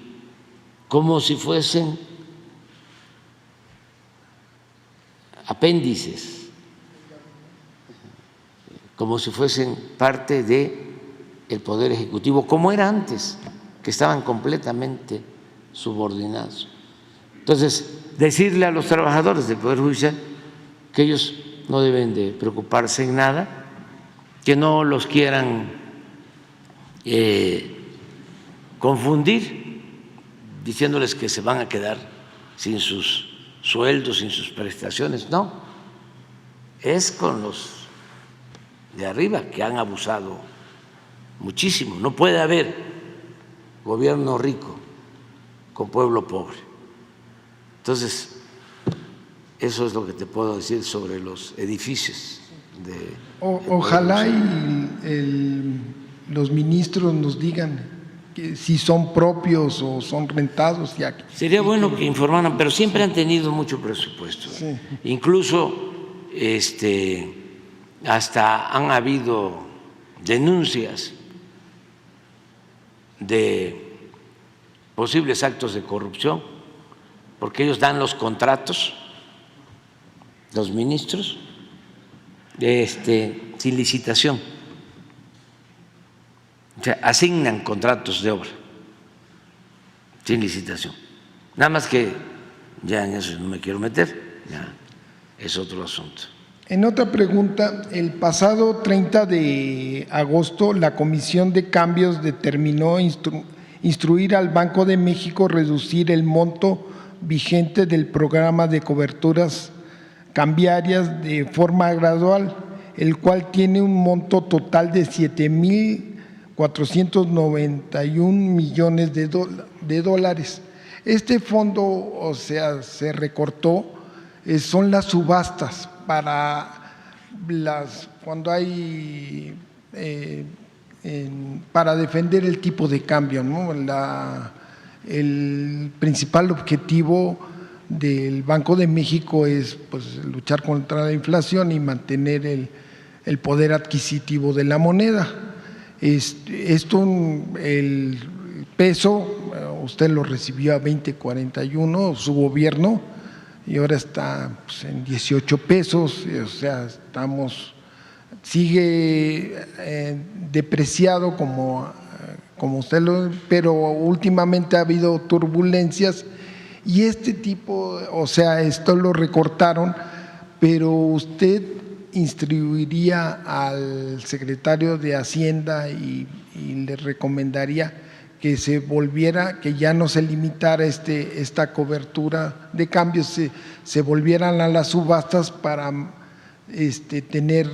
como si fuesen apéndices, como si fuesen parte del Poder Ejecutivo, como era antes, que estaban completamente subordinados. Entonces, decirle a los trabajadores del Poder Judicial que ellos no deben de preocuparse en nada, que no los quieran confundir, diciéndoles que se van a quedar sin sus sueldos, sin sus prestaciones. No, es con los de arriba que han abusado muchísimo. No puede haber gobierno rico con pueblo pobre. Entonces, eso es lo que te puedo decir sobre los edificios de ojalá los ministros nos digan que si son propios o son rentados. Sería bueno que informaran, pero siempre han tenido mucho presupuesto. Sí. Incluso hasta han habido denuncias de posibles actos de corrupción, porque ellos dan los contratos, los ministros, sin licitación, o sea, asignan contratos de obra sin licitación. Nada más que ya en eso no me quiero meter, ya es otro asunto. En otra pregunta, el pasado 30 de agosto la Comisión de Cambios determinó instruir al Banco de México reducir el monto vigente del programa de coberturas cambiarias de forma gradual, el cual tiene un monto total de 7.491 millones de dólares. Este fondo, o sea, se recortó, son las subastas para cuando hay para defender el tipo de cambio, ¿no? El principal objetivo del Banco de México es pues luchar contra la inflación y mantener el poder adquisitivo de la moneda. El peso, usted lo recibió a 20.41, su gobierno, y ahora está pues, en 18 pesos, o sea, sigue depreciado como usted pero últimamente ha habido turbulencias y este tipo, o sea, esto lo recortaron, pero usted instruiría al secretario de Hacienda y le recomendaría que se volviera, que ya no se limitara esta cobertura de cambios, se volvieran a las subastas para tener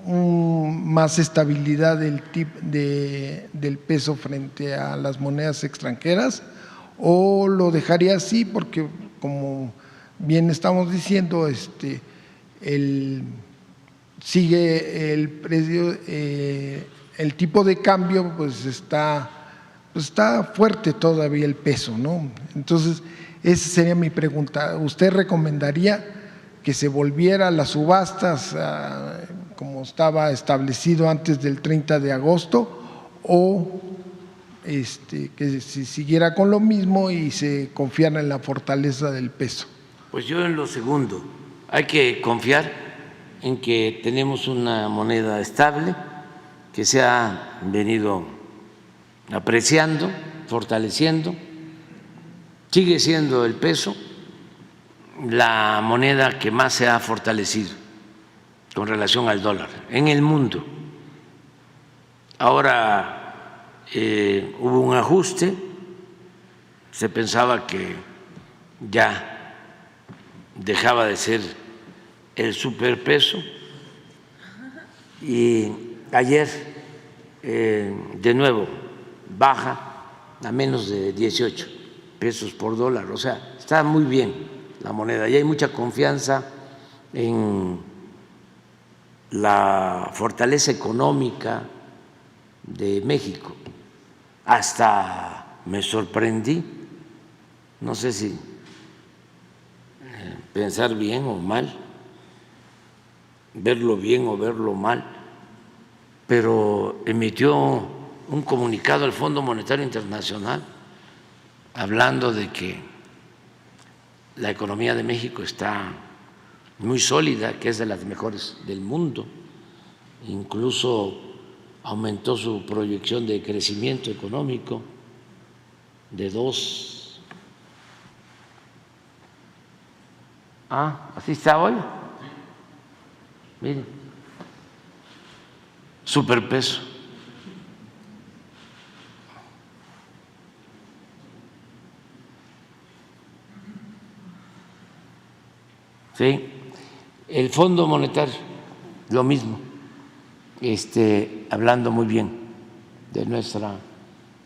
más estabilidad del peso frente a las monedas extranjeras, o lo dejaría así porque como bien estamos diciendo sigue el precio, el tipo de cambio pues está fuerte todavía el peso, ¿no? Entonces esa sería mi pregunta. ¿Usted recomendaría que se volviera a las subastas como estaba establecido antes del 30 de agosto o que se siguiera con lo mismo y se confiara en la fortaleza del peso? Pues yo en lo segundo, hay que confiar en que tenemos una moneda estable que se ha venido apreciando, fortaleciendo, sigue siendo el peso la moneda que más se ha fortalecido con relación al dólar en el mundo. Ahora hubo un ajuste, se pensaba que ya dejaba de ser el superpeso y ayer de nuevo baja a menos de 18 pesos por dólar, o sea, está muy bien la moneda y hay mucha confianza en la fortaleza económica de México. Hasta me sorprendí, no sé si pensar bien o mal, verlo bien o verlo mal, pero emitió un comunicado al Fondo Monetario Internacional hablando de que la economía de México está muy sólida, que es de las mejores del mundo, incluso aumentó su proyección de crecimiento económico de 2. Así está hoy. Miren, superpeso. Sí, el Fondo Monetario, lo mismo, hablando muy bien de nuestra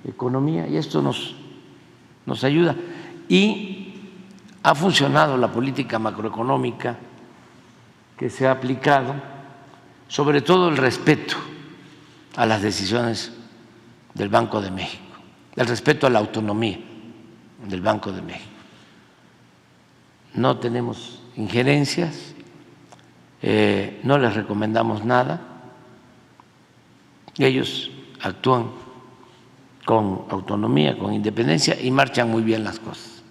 economía, y esto nos ayuda. Y ha funcionado la política macroeconómica que se ha aplicado, sobre todo el respeto a las decisiones del Banco de México, el respeto a la autonomía del Banco de México. No tenemos injerencias, no les recomendamos nada, ellos actúan con autonomía, con independencia y marchan muy bien las cosas.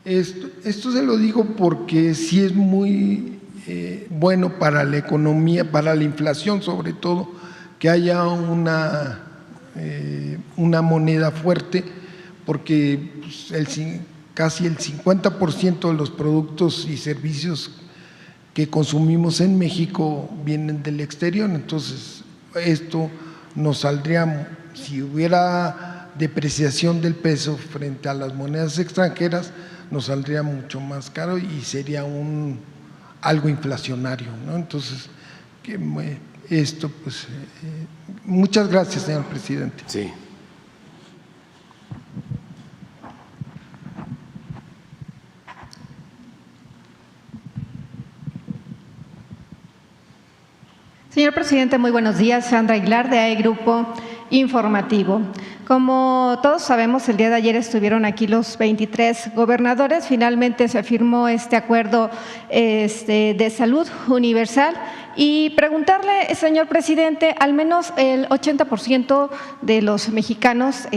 Esto se lo digo porque sí es muy bueno para la economía, para la inflación sobre todo, que haya una moneda fuerte, porque pues, casi el 50% de los productos y servicios que consumimos en México vienen del exterior. Entonces esto nos saldría, si hubiera depreciación del peso frente a las monedas extranjeras, nos saldría mucho más caro y sería algo inflacionario, ¿no? Entonces, muchas gracias, señor presidente. Sí. Señor presidente, muy buenos días. Sandra Aguilar, de AE Grupo Informativo. Como todos sabemos, el día de ayer estuvieron aquí los 23 gobernadores. Finalmente se firmó este acuerdo de salud universal. Y preguntarle, señor presidente, al menos el 80% de los mexicanos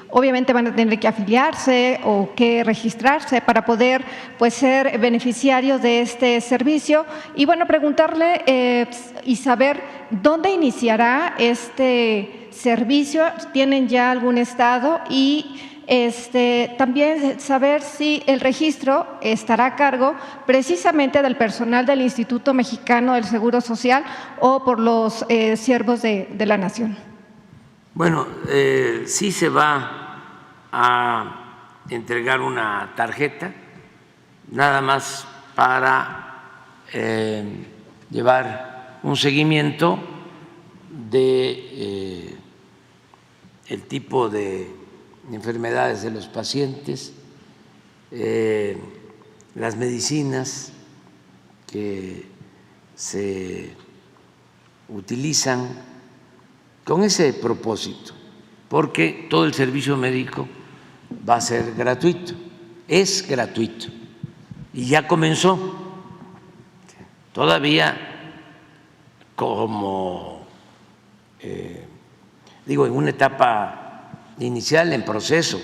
obviamente van a tener que afiliarse o que registrarse para poder ser beneficiarios de este servicio. Y bueno, preguntarle y saber dónde iniciará este servicio. ¿Tienen ya algún estado? Y también saber si el registro estará a cargo precisamente del personal del Instituto Mexicano del Seguro Social o por los siervos de la nación. Bueno, sí se va a entregar una tarjeta, nada más para llevar un seguimiento de el tipo de enfermedades de los pacientes, las medicinas que se utilizan con ese propósito, porque todo el servicio médico va a ser gratuito, es gratuito y ya comenzó, todavía como en una etapa inicial, en proceso.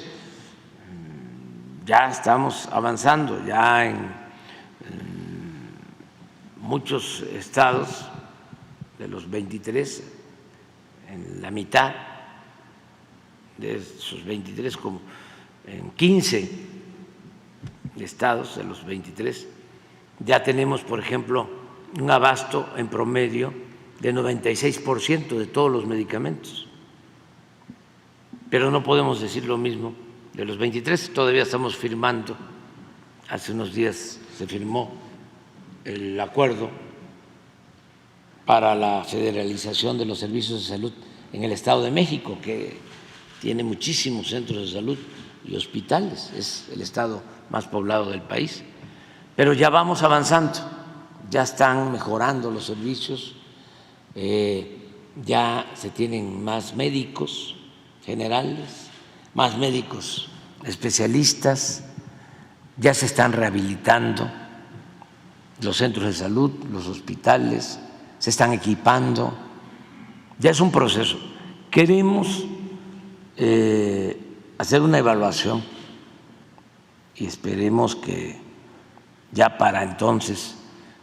Ya estamos avanzando, ya en muchos estados de los 23, en la mitad de esos 23, como en 15 estados de los 23, ya tenemos, por ejemplo, un abasto en promedio de 96% de todos los medicamentos. Pero no podemos decir lo mismo de los 23, todavía estamos firmando, hace unos días se firmó el acuerdo para la federalización de los servicios de salud en el Estado de México, que tiene muchísimos centros de salud y hospitales, es el estado más poblado del país, pero ya vamos avanzando, ya están mejorando los servicios, ya se tienen más médicos generales, más médicos especialistas, ya se están rehabilitando los centros de salud, los hospitales, se están equipando, ya es un proceso. Queremos hacer una evaluación y esperemos que ya para entonces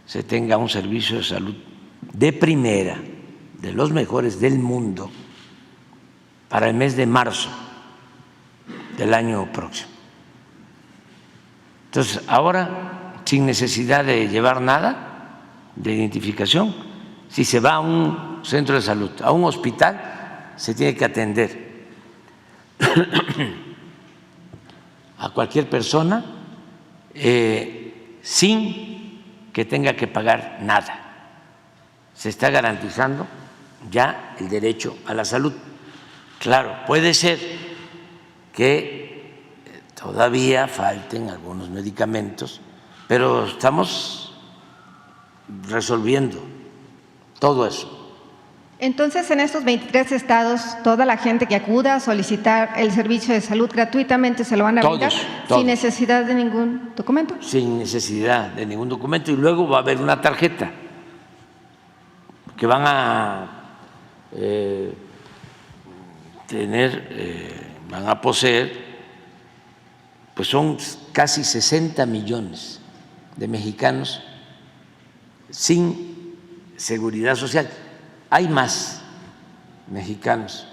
se tenga un servicio de salud de primera, de los mejores del mundo, para el mes de marzo del año próximo. Entonces, ahora, sin necesidad de llevar nada de identificación, si se va a un centro de salud, a un hospital, se tiene que atender a cualquier persona sin que tenga que pagar nada. Se está garantizando ya el derecho a la salud. Claro, puede ser que todavía falten algunos medicamentos, pero estamos resolviendo todo eso. Entonces, en estos 23 estados, toda la gente que acuda a solicitar el servicio de salud gratuitamente se lo van a brindar sin necesidad de ningún documento. Sin necesidad de ningún documento, y luego va a haber una tarjeta que van a van a poseer, pues son casi 60 millones de mexicanos sin seguridad social. Hay más mexicanos,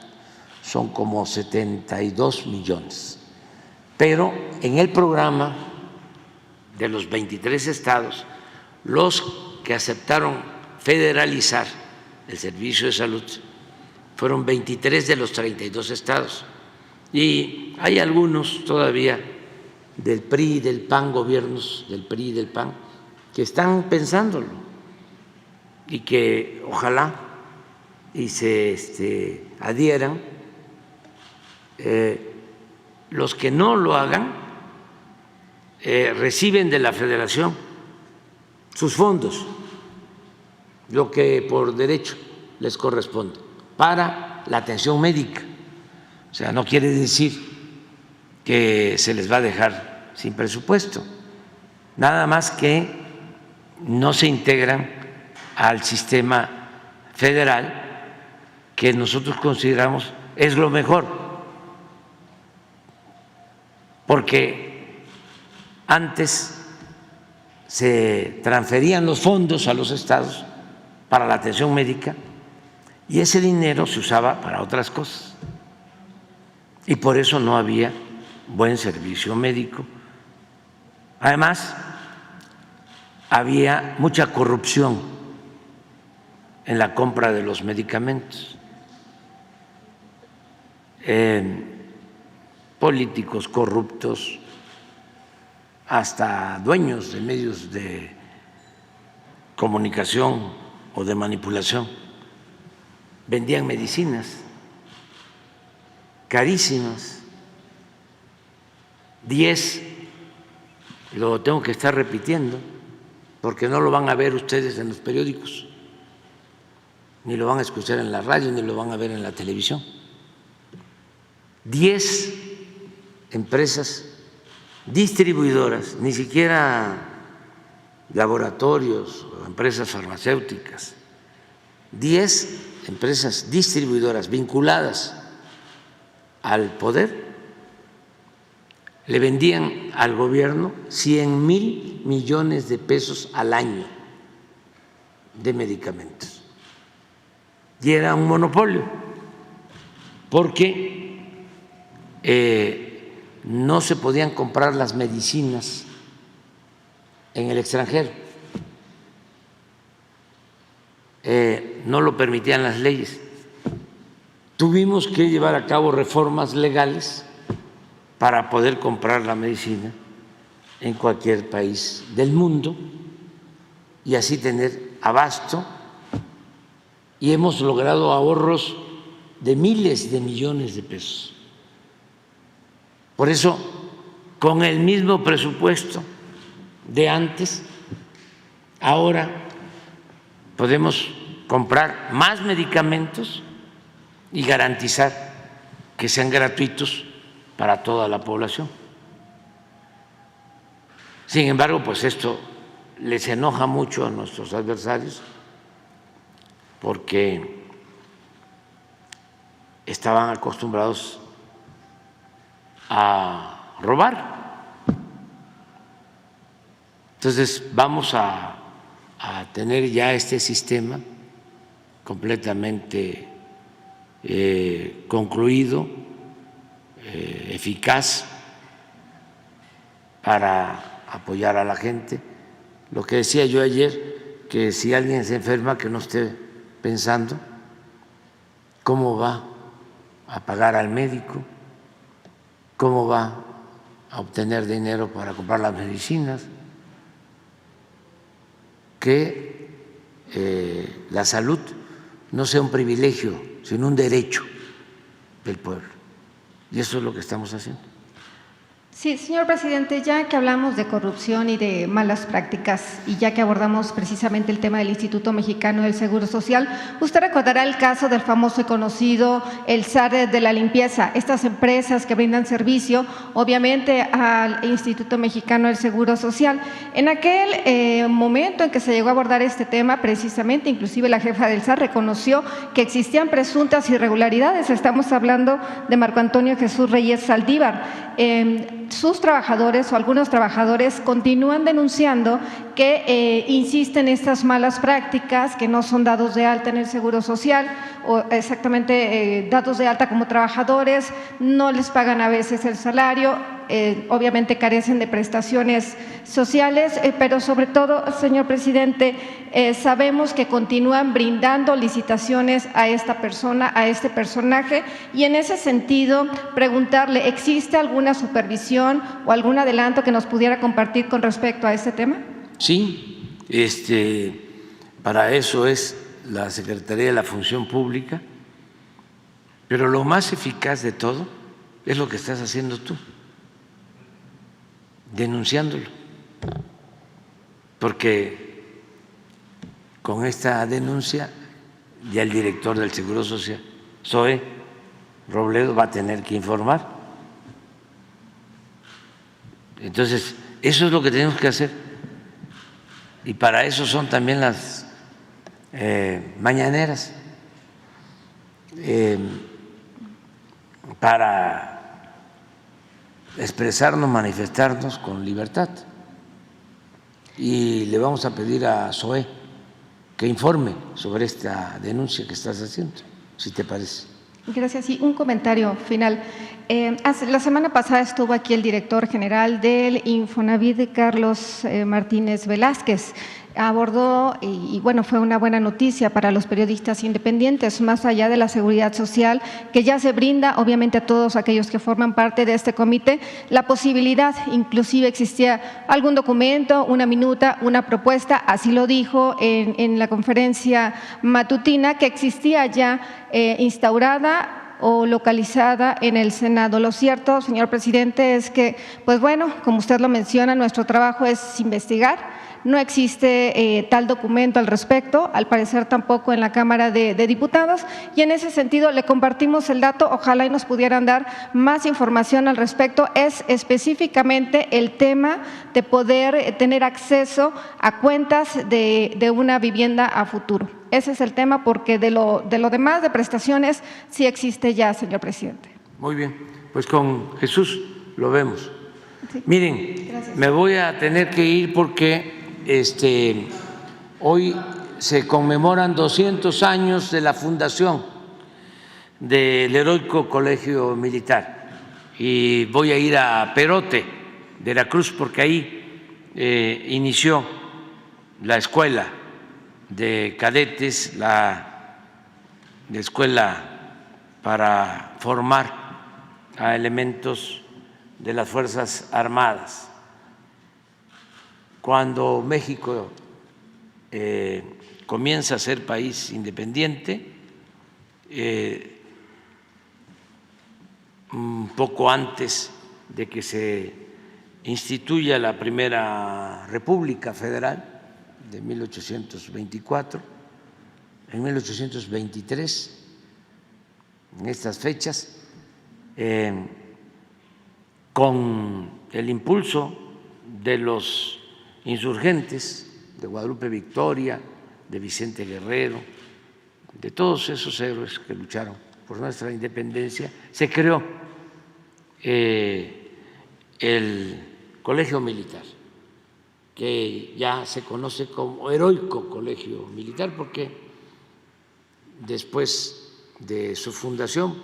son como 72 millones, pero en el programa de los 23 estados, los que aceptaron federalizar el servicio de salud fueron 23 de los 32 estados, y hay algunos todavía del PRI y del PAN, gobiernos del PRI y del PAN, que están pensándolo y que ojalá y se adhieran. Los que no lo hagan reciben de la Federación sus fondos, lo que por derecho les corresponde, para la atención médica. O sea, no quiere decir que se les va a dejar sin presupuesto, nada más que no se integran al sistema federal, que nosotros consideramos es lo mejor, porque antes se transferían los fondos a los estados para la atención médica y ese dinero se usaba para otras cosas, y por eso no había buen servicio médico. Además, había mucha corrupción en la compra de los medicamentos. Políticos corruptos, hasta dueños de medios de comunicación o de manipulación, vendían medicinas carísimas. 10, lo tengo que estar repitiendo porque no lo van a ver ustedes en los periódicos, ni lo van a escuchar en la radio, ni lo van a ver en la televisión. 10 empresas distribuidoras, ni siquiera laboratorios o empresas farmacéuticas, 10 empresas distribuidoras vinculadas al poder le vendían al gobierno 100,000 millones de pesos al año de medicamentos. Y era un monopolio, porque no se podían comprar las medicinas en el extranjero, no lo permitían las leyes. Tuvimos que llevar a cabo reformas legales para poder comprar la medicina en cualquier país del mundo y así tener abasto, y hemos logrado ahorros de miles de millones de pesos. Por eso, con el mismo presupuesto de antes, ahora podemos comprar más medicamentos y garantizar que sean gratuitos para toda la población. Sin embargo, pues esto les enoja mucho a nuestros adversarios porque estaban acostumbrados a robar. Entonces vamos a tener ya este sistema completamente concluido, eficaz para apoyar a la gente. Lo que decía yo ayer, que si alguien se enferma, que no esté pensando cómo va a pagar al médico, cómo va a obtener dinero para comprar las medicinas, que la salud no sea un privilegio, sino un derecho del pueblo. Y eso es lo que estamos haciendo. Sí, señor presidente, ya que hablamos de corrupción y de malas prácticas y ya que abordamos precisamente el tema del Instituto Mexicano del Seguro Social, usted recordará el caso del famoso y conocido el SAR de la limpieza, estas empresas que brindan servicio obviamente al Instituto Mexicano del Seguro Social. En aquel momento en que se llegó a abordar este tema, precisamente, inclusive la jefa del SAR reconoció que existían presuntas irregularidades. Estamos hablando de Marco Antonio Jesús Reyes Saldívar. Sus trabajadores o algunos trabajadores continúan denunciando que insisten en estas malas prácticas, que no son dados de alta en el Seguro Social o exactamente dados de alta como trabajadores, no les pagan a veces el salario, obviamente carecen de prestaciones sociales, pero sobre todo, señor presidente, sabemos que continúan brindando licitaciones a esta persona, a este personaje, y en ese sentido preguntarle, ¿existe alguna supervisión o algún adelanto que nos pudiera compartir con respecto a este tema? Sí, para eso es la Secretaría de la Función Pública, pero lo más eficaz de todo es lo que estás haciendo tú, denunciándolo, porque con esta denuncia ya el director del Seguro Social, Zoe Robledo, va a tener que informar. Entonces, eso es lo que tenemos que hacer, y para eso son también las mañaneras, para expresarnos, manifestarnos con libertad. Y le vamos a pedir a Zoe que informe sobre esta denuncia que estás haciendo, si te parece. Gracias. Y un comentario final. La semana pasada estuvo aquí el director general del Infonavit, Carlos Martínez Velázquez. Abordó, y bueno, fue una buena noticia para los periodistas independientes, más allá de la seguridad social, que ya se brinda obviamente a todos aquellos que forman parte de este comité, la posibilidad, inclusive existía algún documento, una minuta, una propuesta, así lo dijo en la conferencia matutina, que existía ya instaurada o localizada en el Senado. Lo cierto, señor presidente, es que, pues bueno, como usted lo menciona, nuestro trabajo es investigar. No existe tal documento al respecto, al parecer tampoco en la Cámara de Diputados, y en ese sentido le compartimos el dato, ojalá y nos pudieran dar más información al respecto. Es específicamente el tema de poder tener acceso a cuentas de una vivienda a futuro. Ese es el tema, porque de lo demás de prestaciones sí existe ya, señor presidente. Muy bien, pues con Jesús lo vemos. Sí. Miren, gracias. Me voy a tener que ir porque hoy se conmemoran 200 años de la fundación del Heroico Colegio Militar, y voy a ir a Perote, Veracruz, porque ahí inició la escuela de cadetes, la escuela para formar a elementos de las Fuerzas Armadas. Cuando México comienza a ser país independiente, un poco antes de que se instituya la primera República Federal de 1824, en 1823, en estas fechas, con el impulso de los insurgentes de Guadalupe Victoria, de Vicente Guerrero, de todos esos héroes que lucharon por nuestra independencia, se creó el Colegio Militar, que ya se conoce como Heroico Colegio Militar, porque después de su fundación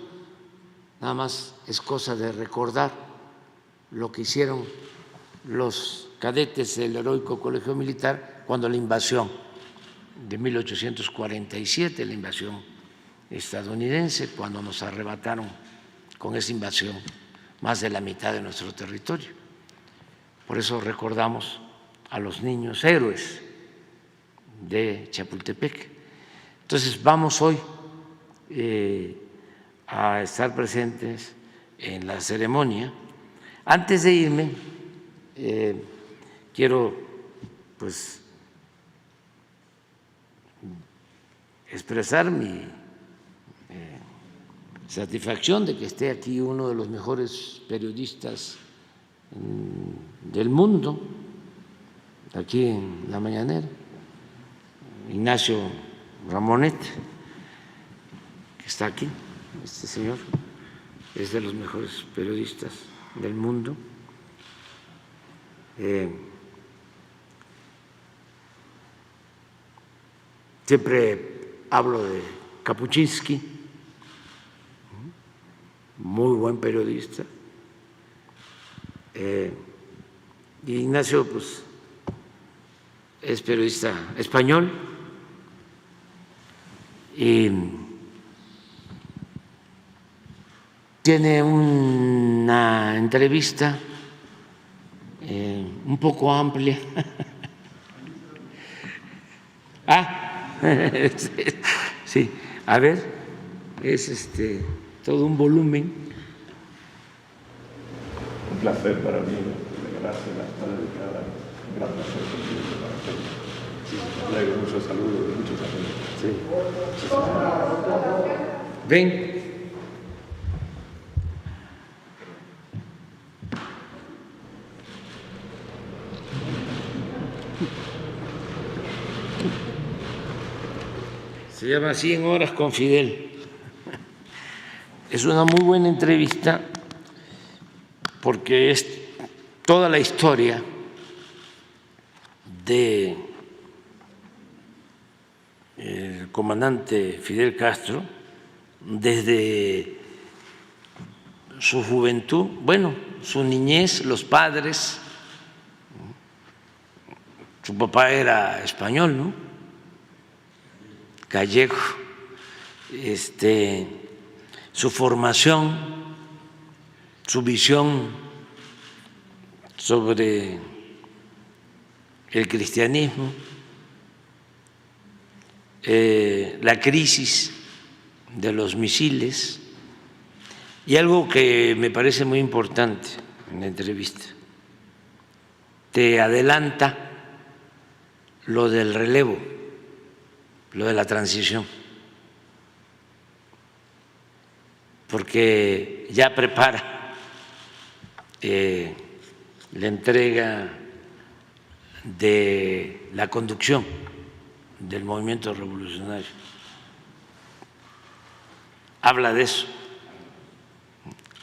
nada más es cosa de recordar lo que hicieron los cadetes del Heroico Colegio Militar cuando la invasión de 1847, la invasión estadounidense, cuando nos arrebataron con esa invasión más de la mitad de nuestro territorio. Por eso recordamos a los niños héroes de Chapultepec. Entonces vamos hoy a estar presentes en la ceremonia. Antes de irme, quiero pues expresar mi satisfacción de que esté aquí uno de los mejores periodistas del mundo, aquí en La Mañanera, Ignacio Ramonet, que está aquí. Este señor es de los mejores periodistas del mundo. Siempre hablo de Kapuczynski, muy buen periodista. Ignacio pues es periodista español y tiene una entrevista un poco amplia. Sí, a ver, es todo un volumen. Un placer para mí, gracias, está dedicada, un gran placer para todos. Sí, traigo muchos saludos, muchos amigos. Sí. Ven. Se llama 100 horas con Fidel. Es una muy buena entrevista porque es toda la historia de el comandante Fidel Castro desde su juventud, bueno, su niñez, los padres. Su papá era español, ¿no? Gallego, su formación, su visión sobre el cristianismo, la crisis de los misiles y algo que me parece muy importante en la entrevista, te adelanta lo del relevo, lo de la transición, porque ya prepara la entrega de la conducción del movimiento revolucionario. Habla de eso.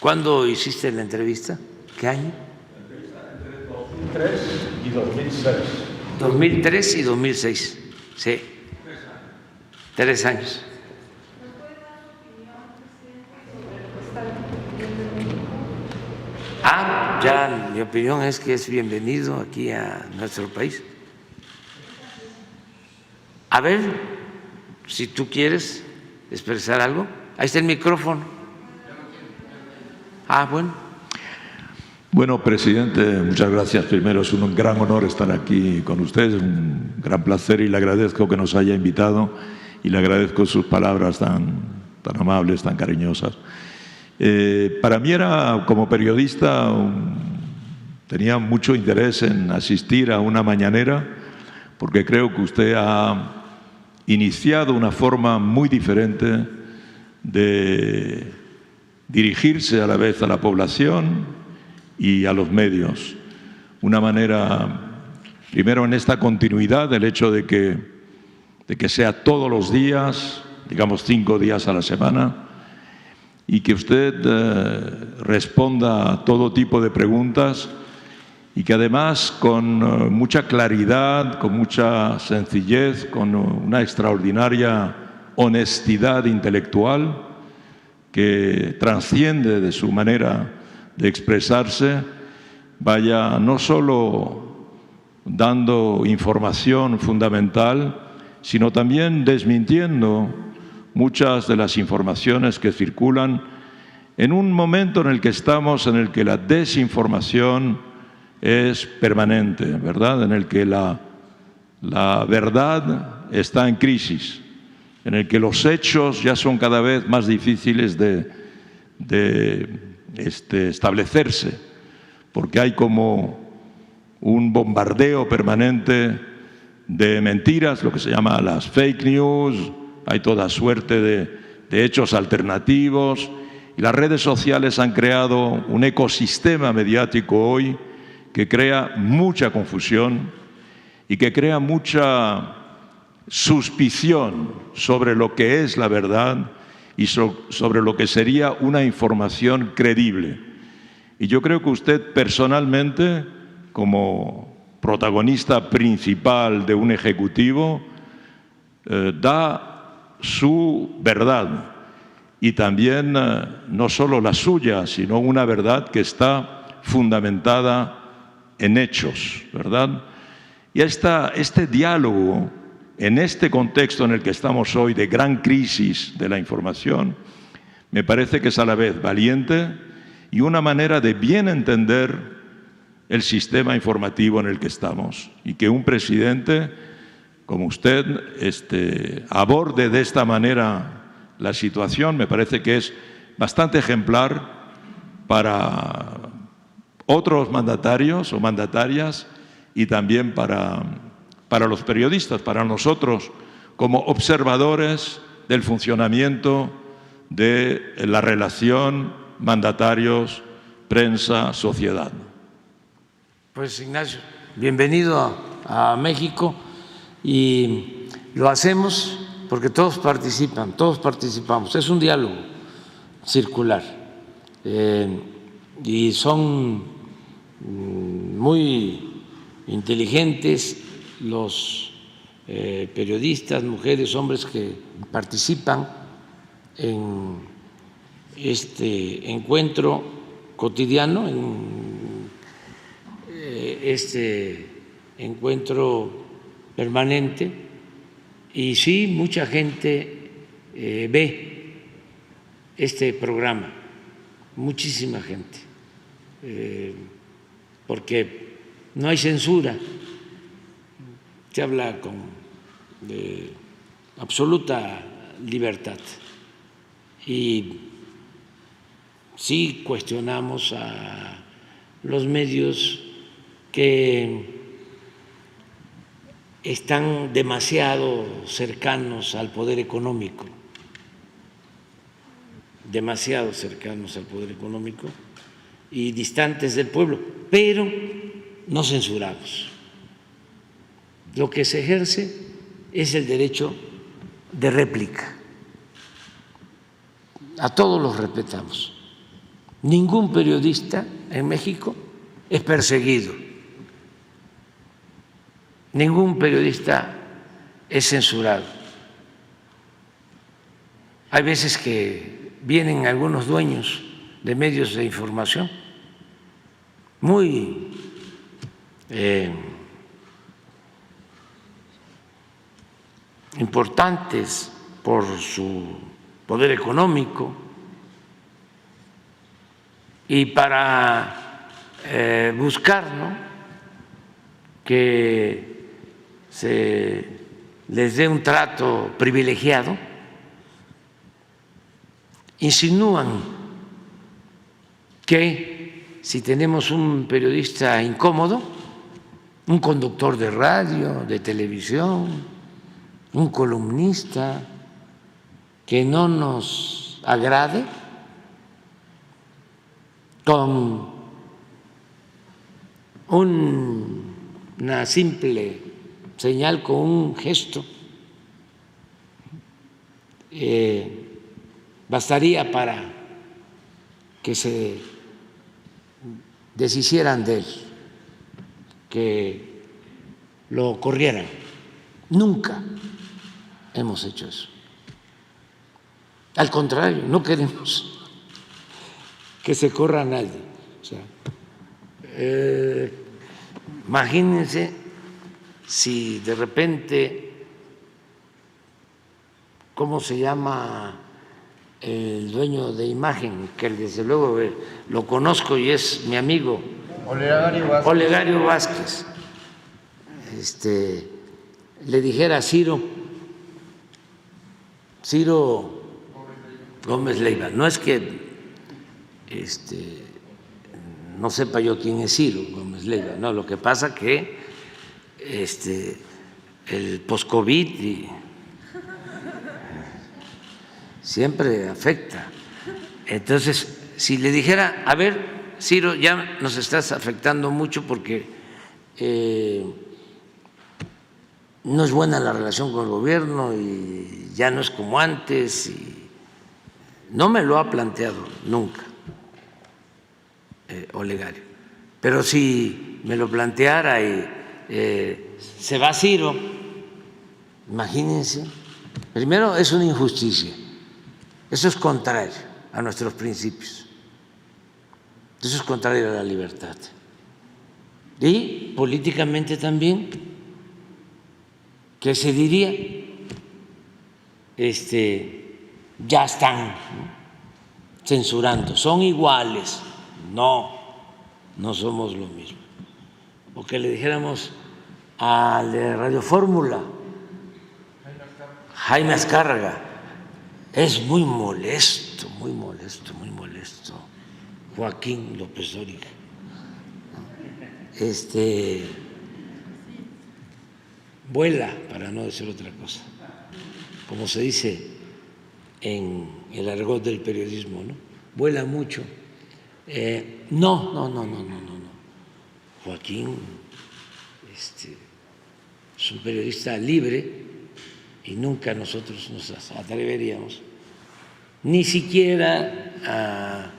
¿Cuándo hiciste la entrevista? ¿Qué año? Entre 2003 y 2006. 2003 y 2006, sí. 3 años. Ya mi opinión es que es bienvenido aquí a nuestro país. A ver, si tú quieres expresar algo, ahí está el micrófono. Bueno. Bueno, presidente, muchas gracias. Primero, es un gran honor estar aquí con ustedes, un gran placer y le agradezco que nos haya invitado y le agradezco sus palabras tan amables, tan cariñosas. Para mí era, como periodista, tenía mucho interés en asistir a una mañanera porque creo que usted ha iniciado una forma muy diferente de dirigirse a la vez a la población y a los medios. Una manera, primero en esta continuidad del hecho de que sea todos los días, digamos 5 días a la semana, y que usted responda a todo tipo de preguntas y que además con mucha claridad, con mucha sencillez, con una extraordinaria honestidad intelectual que trasciende de su manera de expresarse, vaya no solo dando información fundamental, sino también desmintiendo muchas de las informaciones que circulan en un momento en el que estamos, en el que la desinformación es permanente, ¿verdad? En el que la verdad está en crisis, en el que los hechos ya son cada vez más difíciles de establecerse, porque hay como un bombardeo permanente de mentiras, lo que se llama las fake news. Hay toda suerte de hechos alternativos y las redes sociales han creado un ecosistema mediático hoy que crea mucha confusión y que crea mucha suspición sobre lo que es la verdad y sobre lo que sería una información creíble. Y yo creo que usted personalmente, como protagonista principal de un ejecutivo, da su verdad y también no solo la suya, sino una verdad que está fundamentada en hechos, ¿verdad? Y este diálogo, en este contexto en el que estamos hoy de gran crisis de la información, me parece que es a la vez valiente y una manera de bien entender el sistema informativo en el que estamos, y que un presidente como usted aborde de esta manera la situación, me parece que es bastante ejemplar para otros mandatarios o mandatarias y también para los periodistas, para nosotros como observadores del funcionamiento de la relación mandatarios, prensa, sociedad. Pues Ignacio, bienvenido a México. Y lo hacemos porque todos participan, todos participamos. Es un diálogo circular y son muy inteligentes los periodistas, mujeres, hombres que participan en este encuentro cotidiano, en este encuentro permanente. Y sí, mucha gente ve este programa, muchísima gente, porque no hay censura, se habla con absoluta libertad y sí cuestionamos a los medios que están demasiado cercanos al poder económico, demasiado cercanos al poder económico y distantes del pueblo, pero no censuramos. Lo que se ejerce es el derecho de réplica. A todos los respetamos. Ningún periodista en México es perseguido. Ningún periodista es censurado. Hay veces que vienen algunos dueños de medios de información muy importantes por su poder económico y para buscar, ¿no?, que se les dé un trato privilegiado, insinúan que si tenemos un periodista incómodo, un conductor de radio, de televisión, un columnista que no nos agrade, con una simple señal, con un gesto, bastaría para que se deshicieran de él, que lo corrieran. Nunca hemos hecho eso. Al contrario, no queremos que se corra a nadie. O sea, imagínense si de repente, ¿cómo se llama el dueño de Imagen? Que desde luego lo conozco y es mi amigo, Olegario Vázquez. Le dijera a Ciro Gómez Leiva, no es que no sepa yo quién es Ciro Gómez Leiva, no, lo que pasa que el post-COVID siempre afecta. Entonces, si le dijera, a ver, Ciro, ya nos estás afectando mucho porque no es buena la relación con el gobierno y ya no es como antes, y no me lo ha planteado nunca Olegario, pero si me lo planteara y se va Ciro, imagínense, primero es una injusticia, eso es contrario a nuestros principios, eso es contrario a la libertad, y políticamente también, que se diría, ya están censurando, son iguales. No, no somos lo mismo. O que le dijéramos al de Radio Fórmula, Jaime Azcárraga, es muy molesto, muy molesto, muy molesto, Joaquín López Dóriga. Vuela, para no decir otra cosa, como se dice en el argot del periodismo, ¿no? Vuela mucho. No. Joaquín es un periodista libre y nunca nosotros nos atreveríamos, ni siquiera a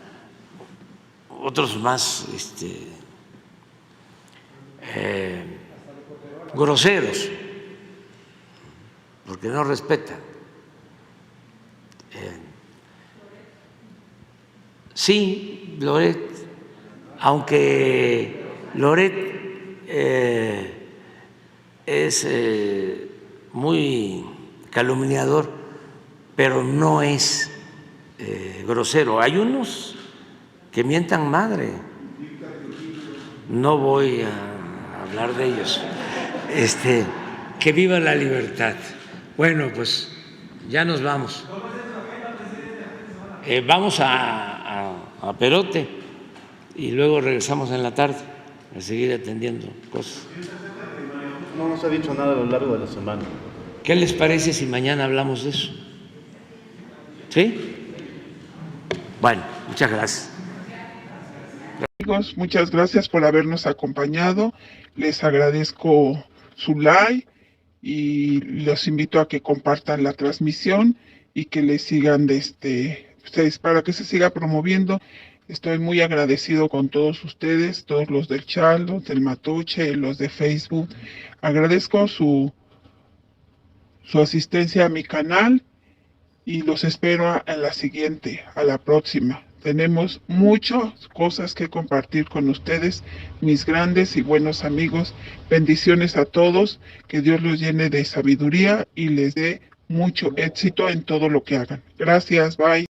otros más groseros, porque no respetan. Sí, Loret, aunque Loret es muy calumniador, pero no es grosero. Hay unos que mientan madre, no voy a hablar de ellos. Que viva la libertad. Bueno, pues ya nos vamos. Vamos a Perote y luego regresamos en la tarde a seguir atendiendo cosas. No nos ha dicho nada a lo largo de la semana. ¿Qué les parece si mañana hablamos de eso? ¿Sí? Bueno, muchas gracias. Amigos, muchas gracias por habernos acompañado. Les agradezco su like y los invito a que compartan la transmisión y que le sigan ustedes para que se siga promoviendo. Estoy muy agradecido con todos ustedes, todos los del chat, los del Matoche, los de Facebook. Agradezco su asistencia a mi canal y los espero a la siguiente, a la próxima. Tenemos muchas cosas que compartir con ustedes, mis grandes y buenos amigos. Bendiciones a todos, que Dios los llene de sabiduría y les dé mucho éxito en todo lo que hagan. Gracias, bye.